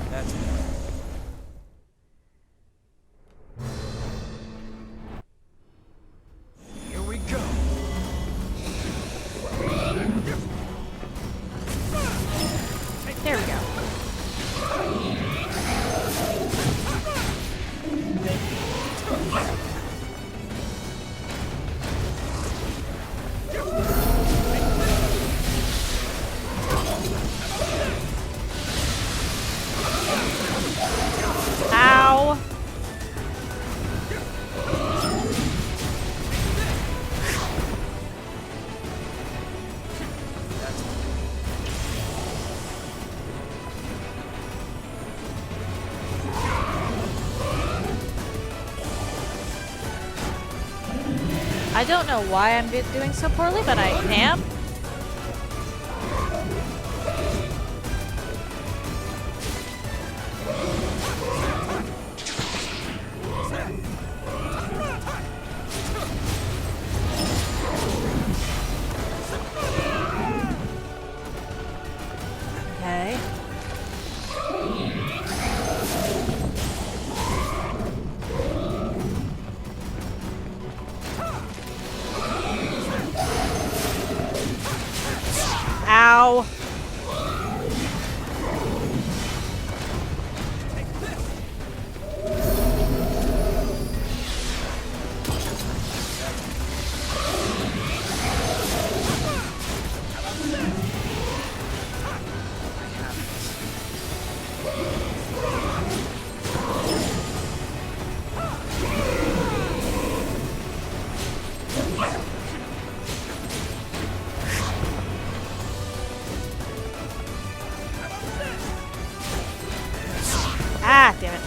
That's here we go. I don't know why I'm doing so poorly, but I am. Okay. Ow. Ah, damn it.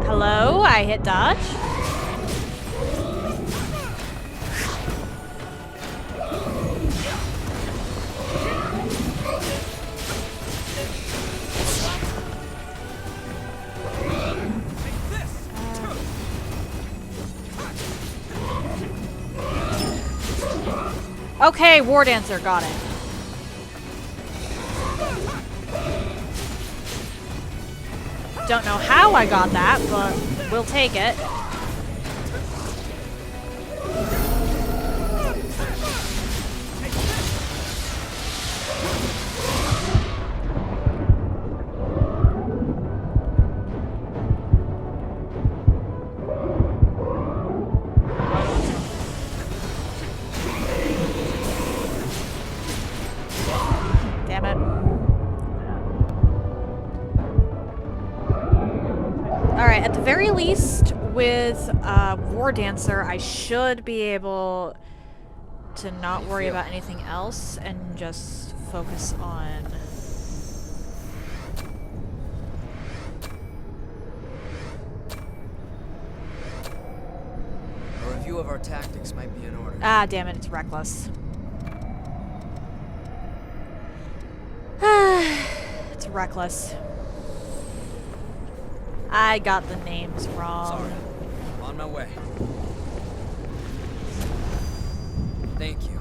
Hello? I hit dodge? Okay, War Dancer, got it. Don't know how I got that, but we'll take it. Damn it. Alright, at the very least, with War Dancer, I should be able to not worry about anything else and just focus on... A review of our tactics might be in order. Ah, damn it, it's reckless. It's reckless. I got the names wrong. Sorry. I'm on my way. Thank you.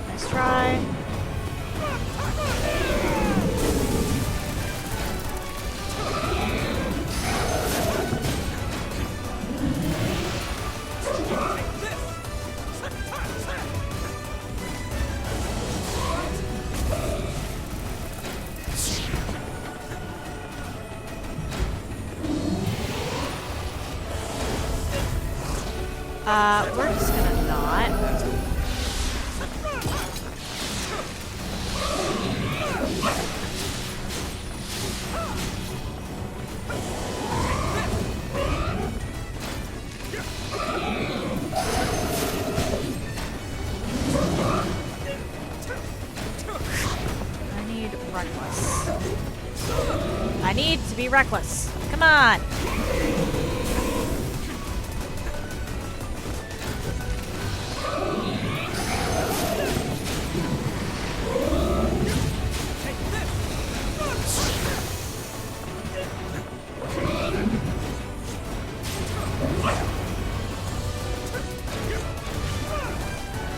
Nice try. We're just gonna not. I need reckless. I need to be reckless. Come on.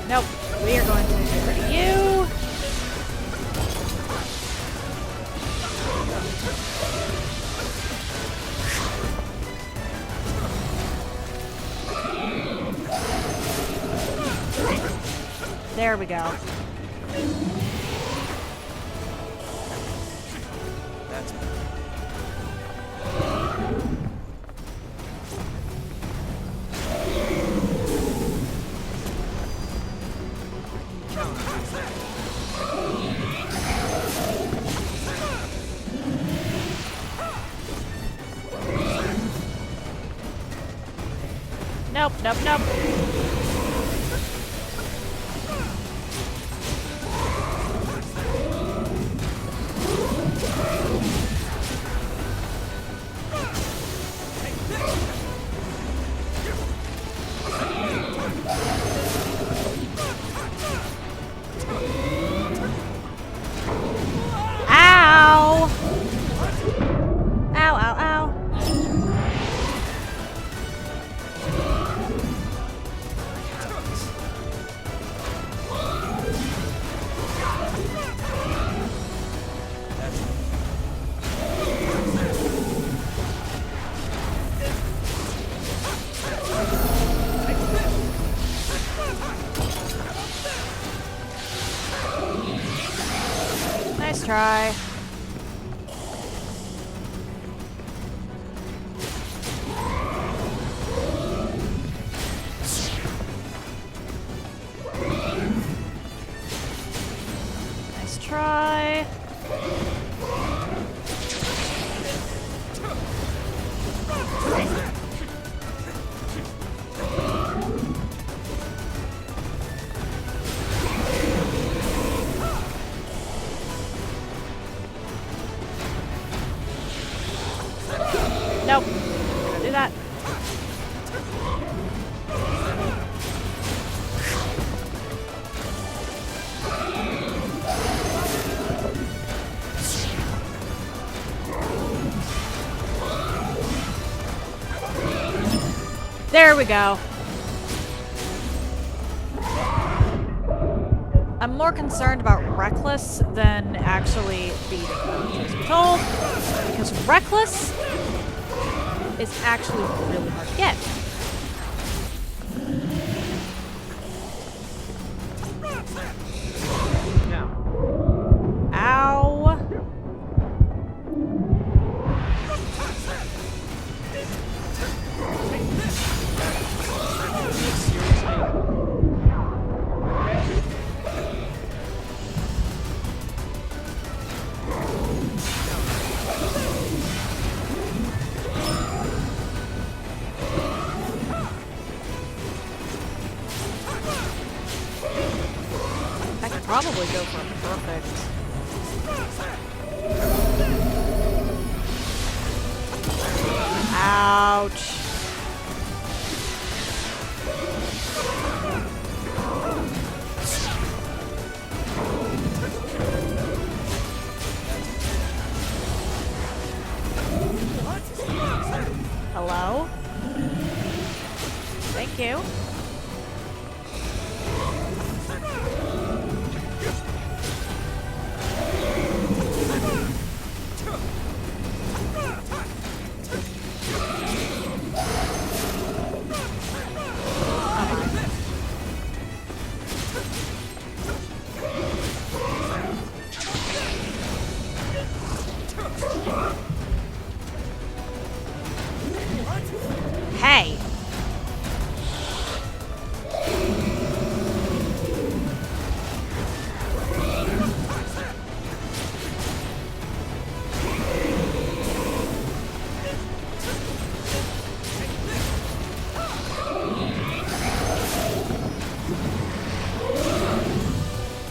Nope, we are going to get rid of you. There we go. That's Nope, nope, nope. Ow! Ow, ow, ow. Nice try. Nice try. Nope. Gonna do that. There we go. I'm more concerned about Reckless than actually beating her, truth be told, because Reckless is actually really hard to get. Ow. I could probably go for a perfect. Ouch. Hello? Thank you. Hey.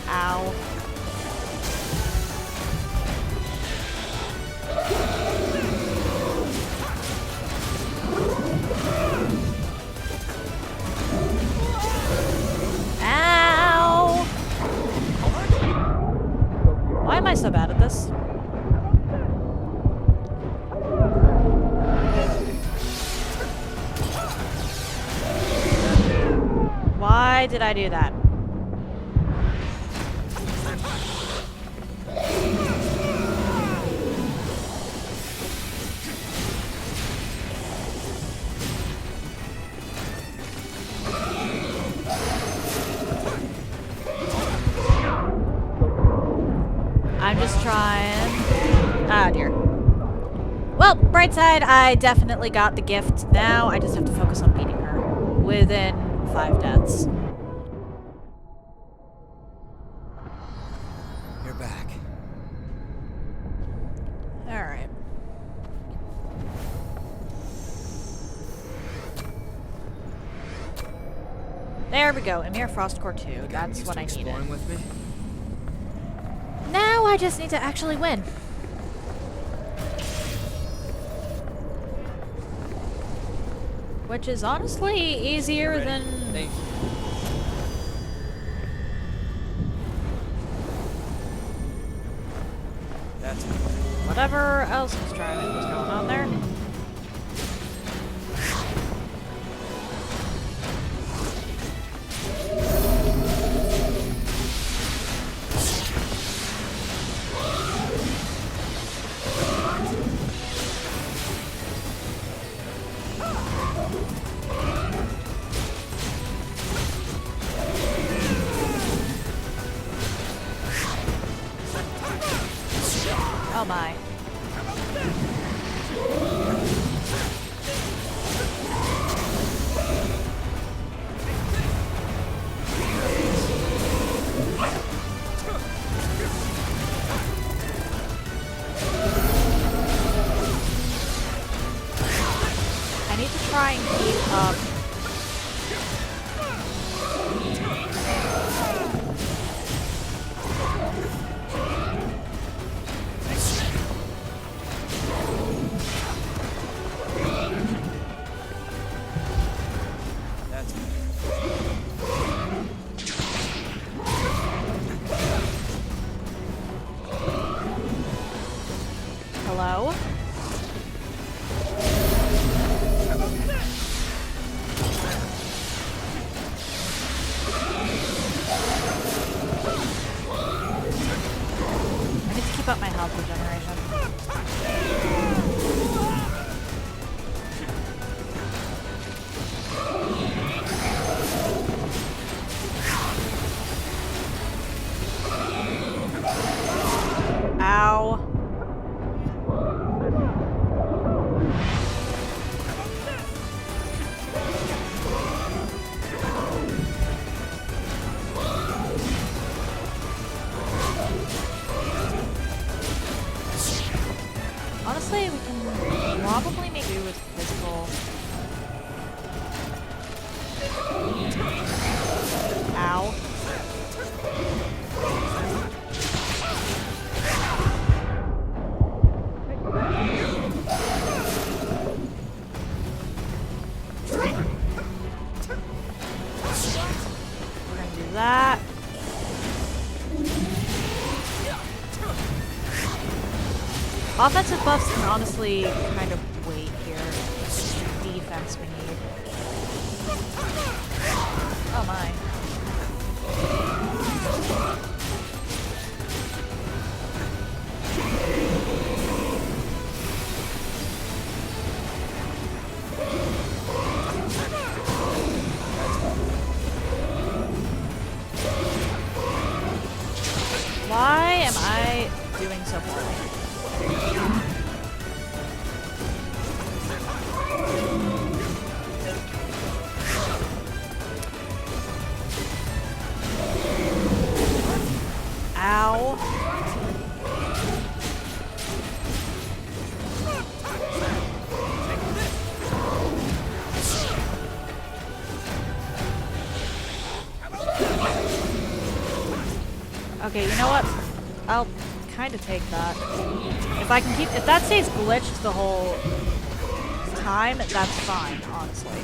Ow. Ow! Why am I so bad at this? Why did I do that? I'm just trying. Ah, dear. Well, bright side, I definitely got the gift. Now I just have to focus on beating her within 5 deaths. You're back. Alright. There we go. Emir Frostcore 2. That's what I needed. Exploring with me? Now I just need to actually win. Which is honestly easier than... Thank you. That's whatever else was going on there. Oh my. I need to try and keep up. Hello? I need to keep up my health regeneration. Ow. Honestly, we can probably make do with physical. Ow. We're gonna do that. Offensive buffs can honestly kind of wait here. It's the defense we need. Oh my. Why am I doing so poorly? Ow. Okay, you know what? I'll kind of take that. If that stays glitched the whole time, that's fine, honestly.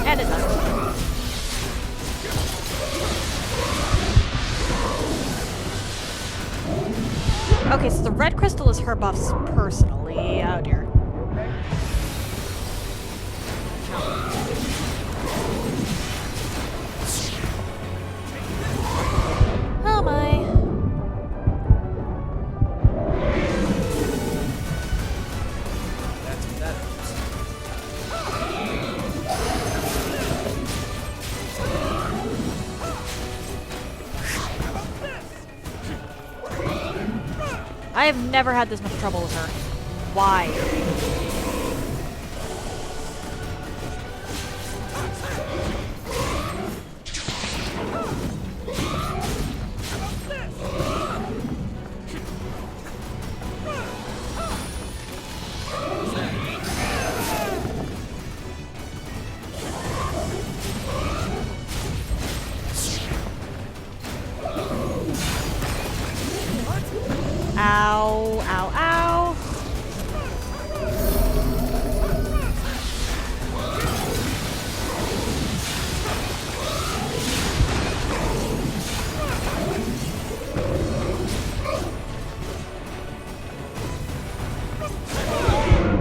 And it doesn't. Okay, so the red crystal is her buffs personally. Oh dear. Oh my. That's what that is. I have never had this much trouble with her. Why? Ow, ow, ow.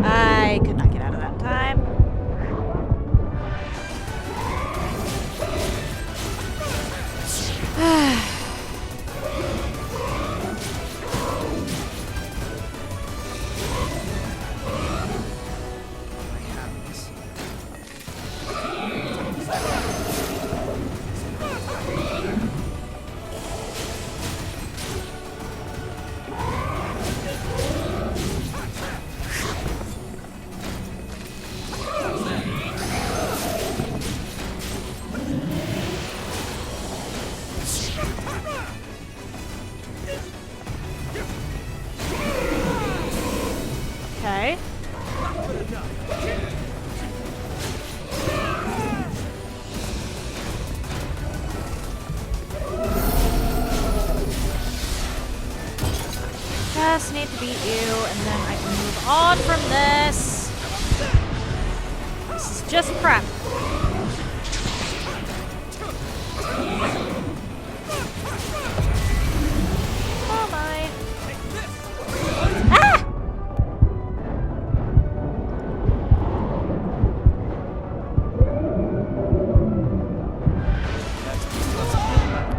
I could not get out of that in time. Okay. Just need to beat you, and then I can move on from this. This is just prep. Oh my. Ah!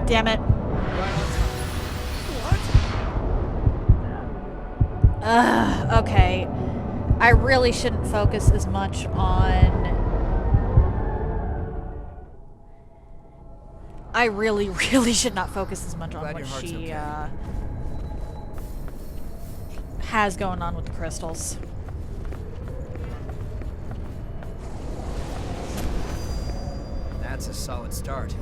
Damn it. Okay. I really shouldn't focus as much on... I really, really should not focus as much on Glad what your heart's she okay. has going on with the crystals. That's a solid start.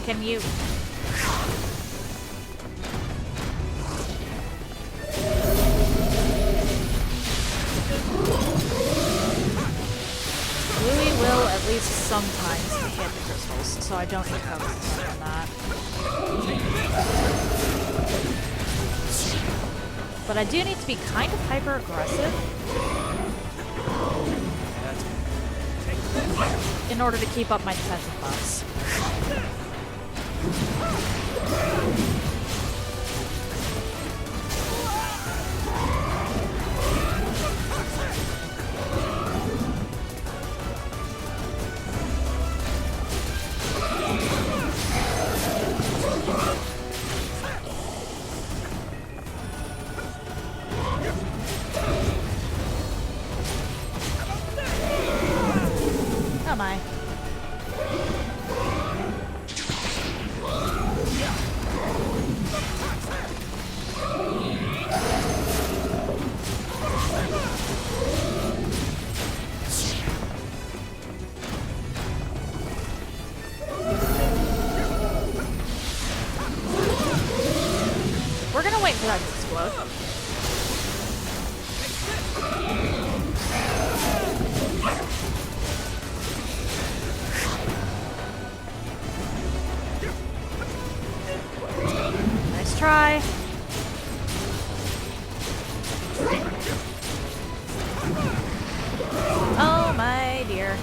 Can you... Louis will at least sometimes hit the crystals, so I don't need to focus on that. But I do need to be kind of hyper-aggressive in order to keep up my defensive buffs. Oh my. We're gonna wait for that to explode. Nice try. Oh my dear.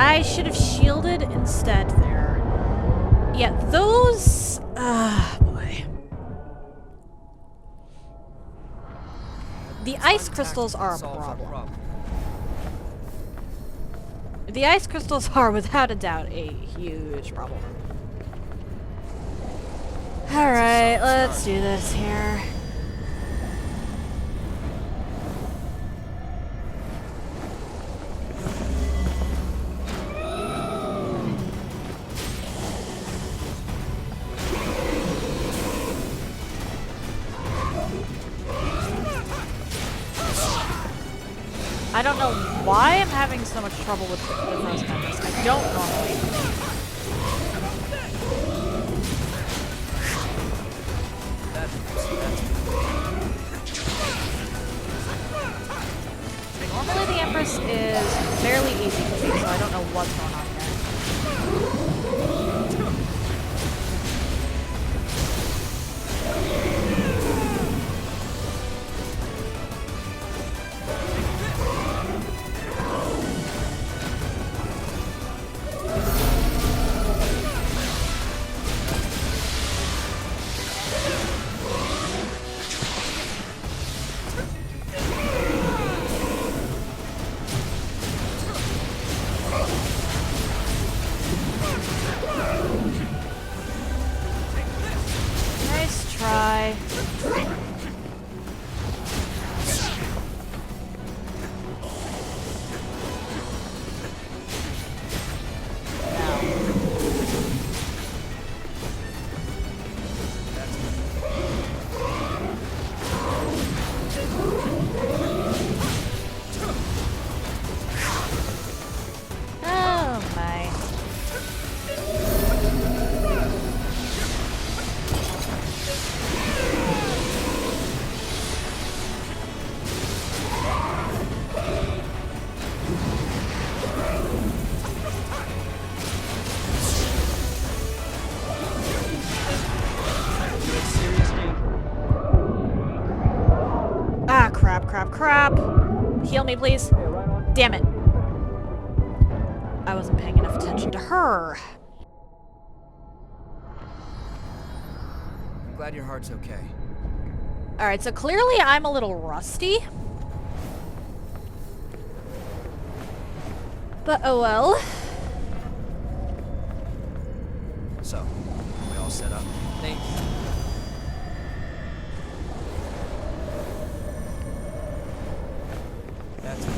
I should have shielded instead there. Yeah, those... boy. The ice crystals are a problem. The ice crystals are, without a doubt, a huge problem. Alright, let's do this here. I don't know why I'm having so much trouble with the frozen Empress. I don't normally. Normally the Empress is fairly easy to beat, so I don't know what's going on here. Nice try. Oh my. Ah, crap, crap, crap. Heal me, please. Damn it. I wasn't paying enough attention to her. I'm glad your heart's okay. Alright, so clearly I'm a little rusty. But oh well. So, we all set up? Thanks. That's it.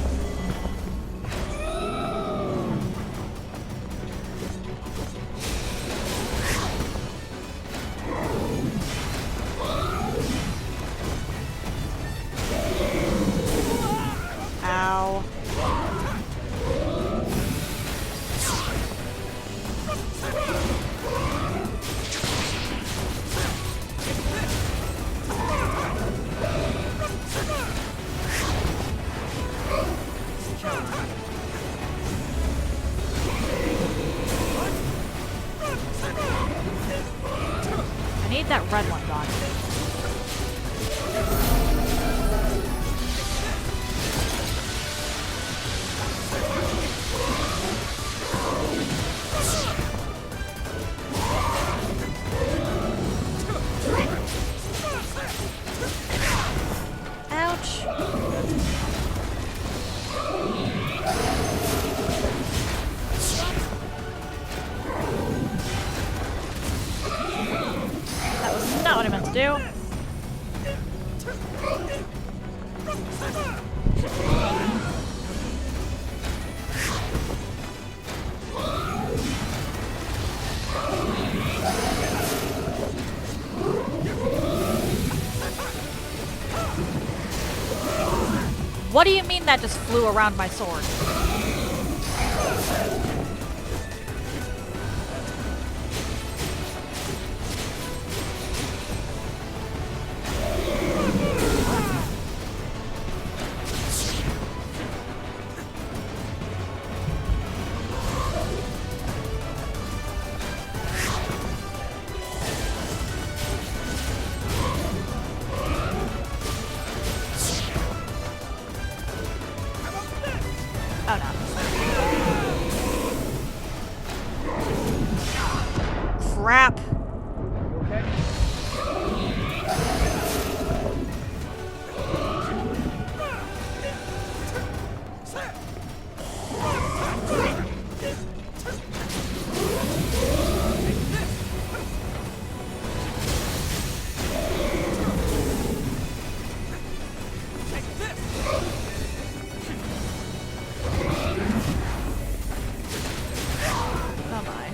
Ow. I need that red one gone. Ouch. That was not what I meant to do. What do you mean that just flew around my sword? Oh no. Crap. Oh my.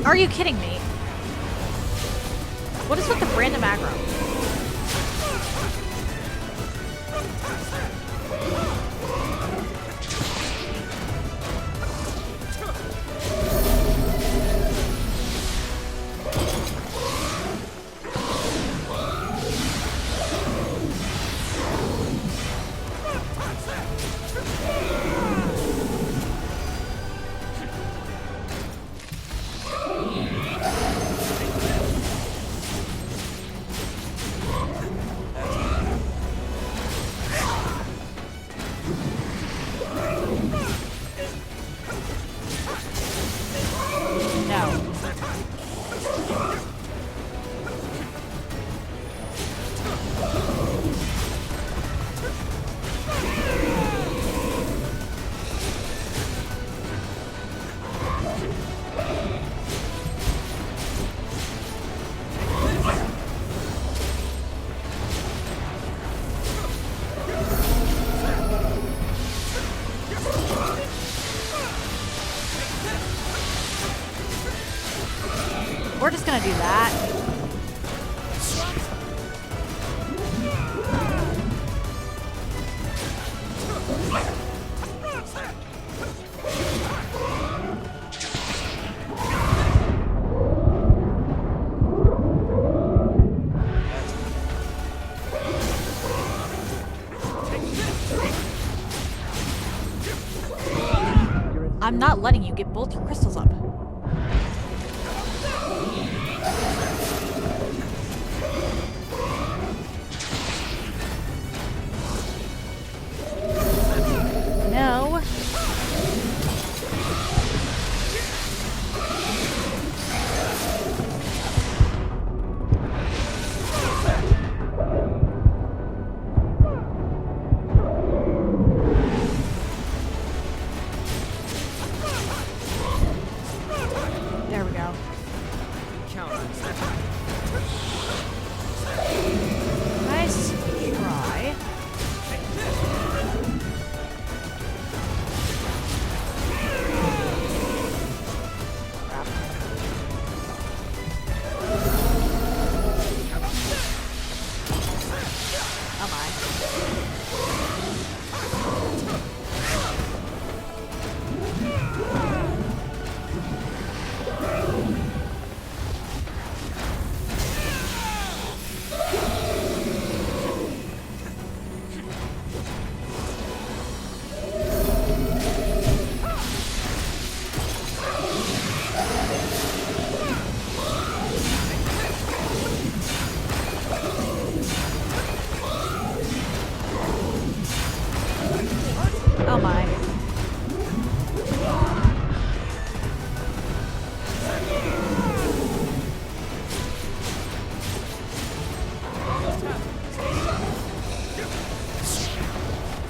Are you kidding me? What is with the random aggro? No. We're just gonna do that. I'm not letting you get both your crystals up. No. There we go. Nice try. Crap. Oh my. Oh my.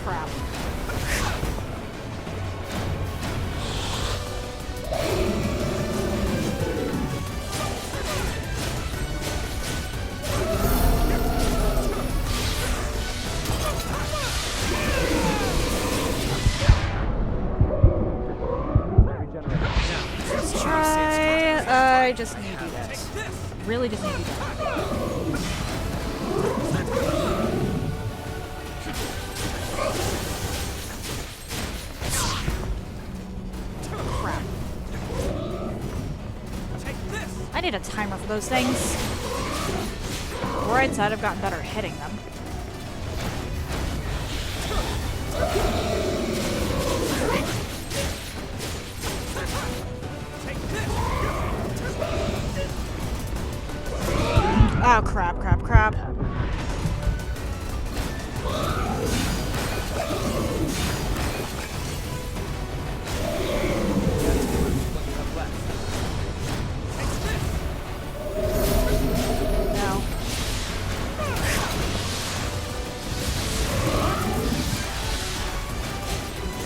Crap. Let's try. I just need you guys. Really just need you guys. Crap. I need a timer for those things. Right side, I've gotten better at hitting them.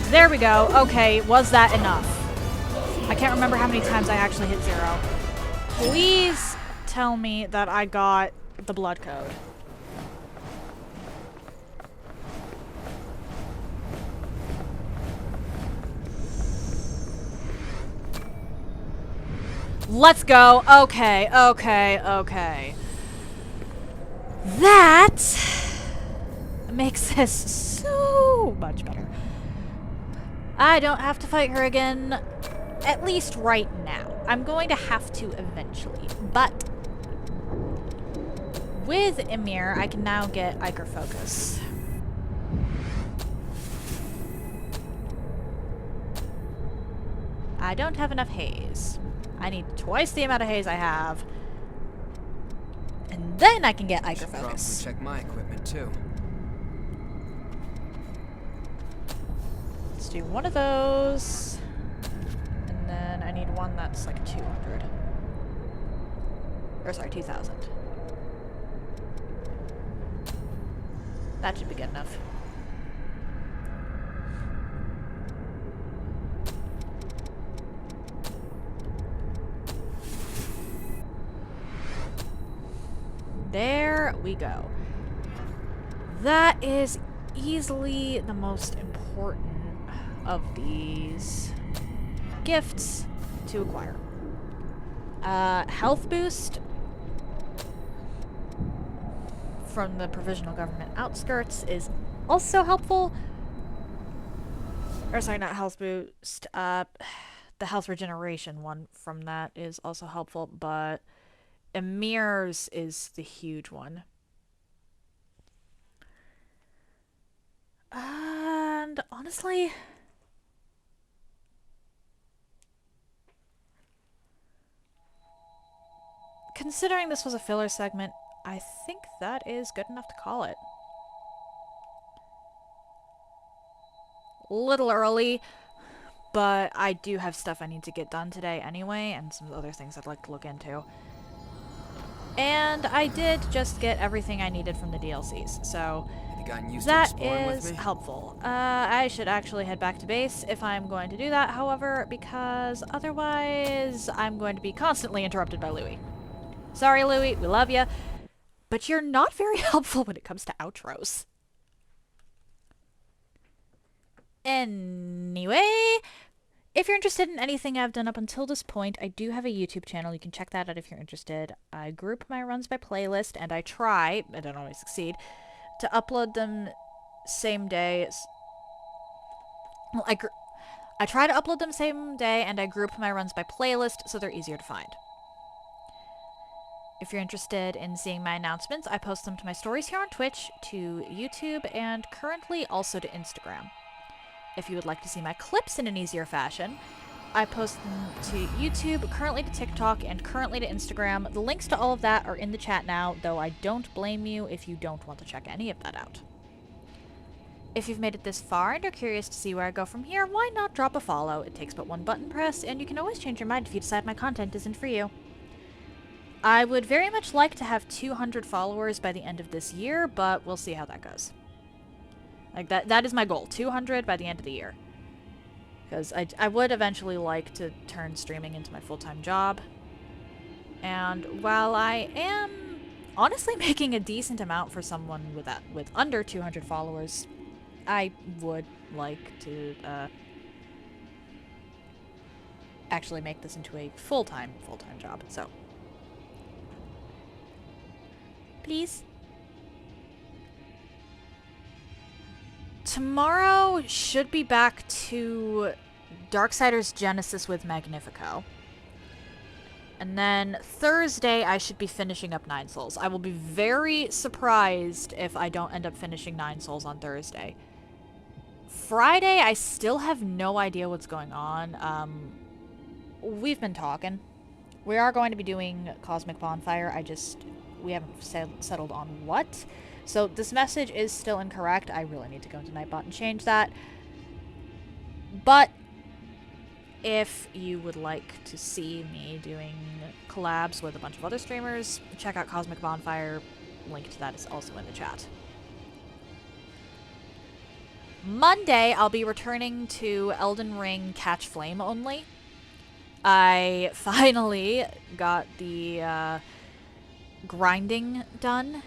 There we go. Okay, was that enough? I can't remember how many times I actually hit 0. Please tell me that I got the blood code. Let's go. Okay, okay, okay. That makes this so much better. I don't have to fight her again, at least right now. I'm going to have to eventually, but with Emir, I can now get Iker Focus. I don't have enough haze. I need twice the amount of haze I have. And then I can get Iker Focus. Probably check my equipment too. Let's do one of those. And then I need one that's like 200. Or sorry, 2,000. That should be good enough. There we go. That is easily the most important of these gifts to acquire. Health boost from the provisional government outskirts is also helpful. Or sorry, not health boost. The health regeneration one from that is also helpful, but Emir's is the huge one. And honestly, considering this was a filler segment, I think that is good enough to call it. Little early, but I do have stuff I need to get done today anyway, and some other things I'd like to look into. And I did just get everything I needed from the DLCs, so that is helpful. I should actually head back to base if I'm going to do that, however, because otherwise I'm going to be constantly interrupted by Louis. Sorry, Louis, we love you, but you're not very helpful when it comes to outros. Anyway, if you're interested in anything I've done up until this point, I do have a YouTube channel. You can check that out if you're interested. I group my runs by playlist, and I try, I don't always succeed, to upload them same day. Well, I try to upload them same day, and I group my runs by playlist so they're easier to find. If you're interested in seeing my announcements, I post them to my stories here on Twitch, to YouTube, and currently also to Instagram. If you would like to see my clips in an easier fashion, I post them to YouTube, currently to TikTok, and currently to Instagram. The links to all of that are in the chat now, though I don't blame you if you don't want to check any of that out. If you've made it this far and are curious to see where I go from here, why not drop a follow? It takes but one button press, and you can always change your mind if you decide my content isn't for you. I would very much like to have 200 followers by the end of this year, but we'll see how that goes. Like, that is my goal, 200 by the end of the year. Because I would eventually like to turn streaming into my full-time job. And while I am honestly making a decent amount for someone with under 200 followers, I would like to actually make this into a full-time job. So, please. Tomorrow should be back to Darksiders Genesis with Magnifico. And then Thursday, I should be finishing up 9 Souls. I will be very surprised if I don't end up finishing 9 Souls on Thursday. Friday, I still have no idea what's going on. We've been talking. We are going to be doing Cosmic Bonfire. We haven't settled on what. So this message is still incorrect. I really need to go into Nightbot and change that. But if you would like to see me doing collabs with a bunch of other streamers, check out Cosmic Bonfire. Link to that is also in the chat. Monday, I'll be returning to Elden Ring Catch Flame only. I finally got the grinding done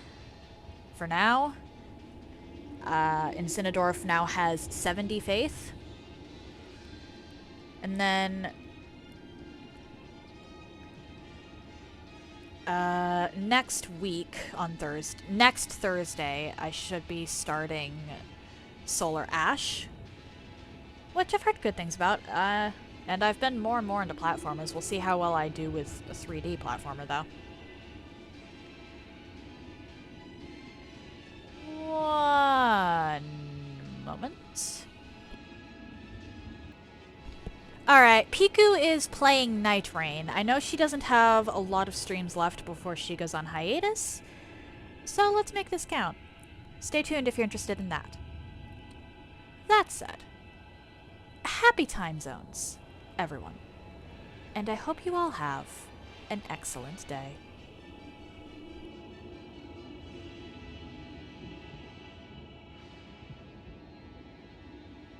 for now. Incinedorf now has 70 faith. And then next week on next Thursday, I should be starting Solar Ash, which I've heard good things about. And I've been more and more into platformers. We'll see how well I do with a 3D platformer, though. One moment. Alright, Piku is playing Night Rain. I know she doesn't have a lot of streams left before she goes on hiatus, so let's make this count. Stay tuned if you're interested in that. That said, happy time zones, everyone. And I hope you all have an excellent day.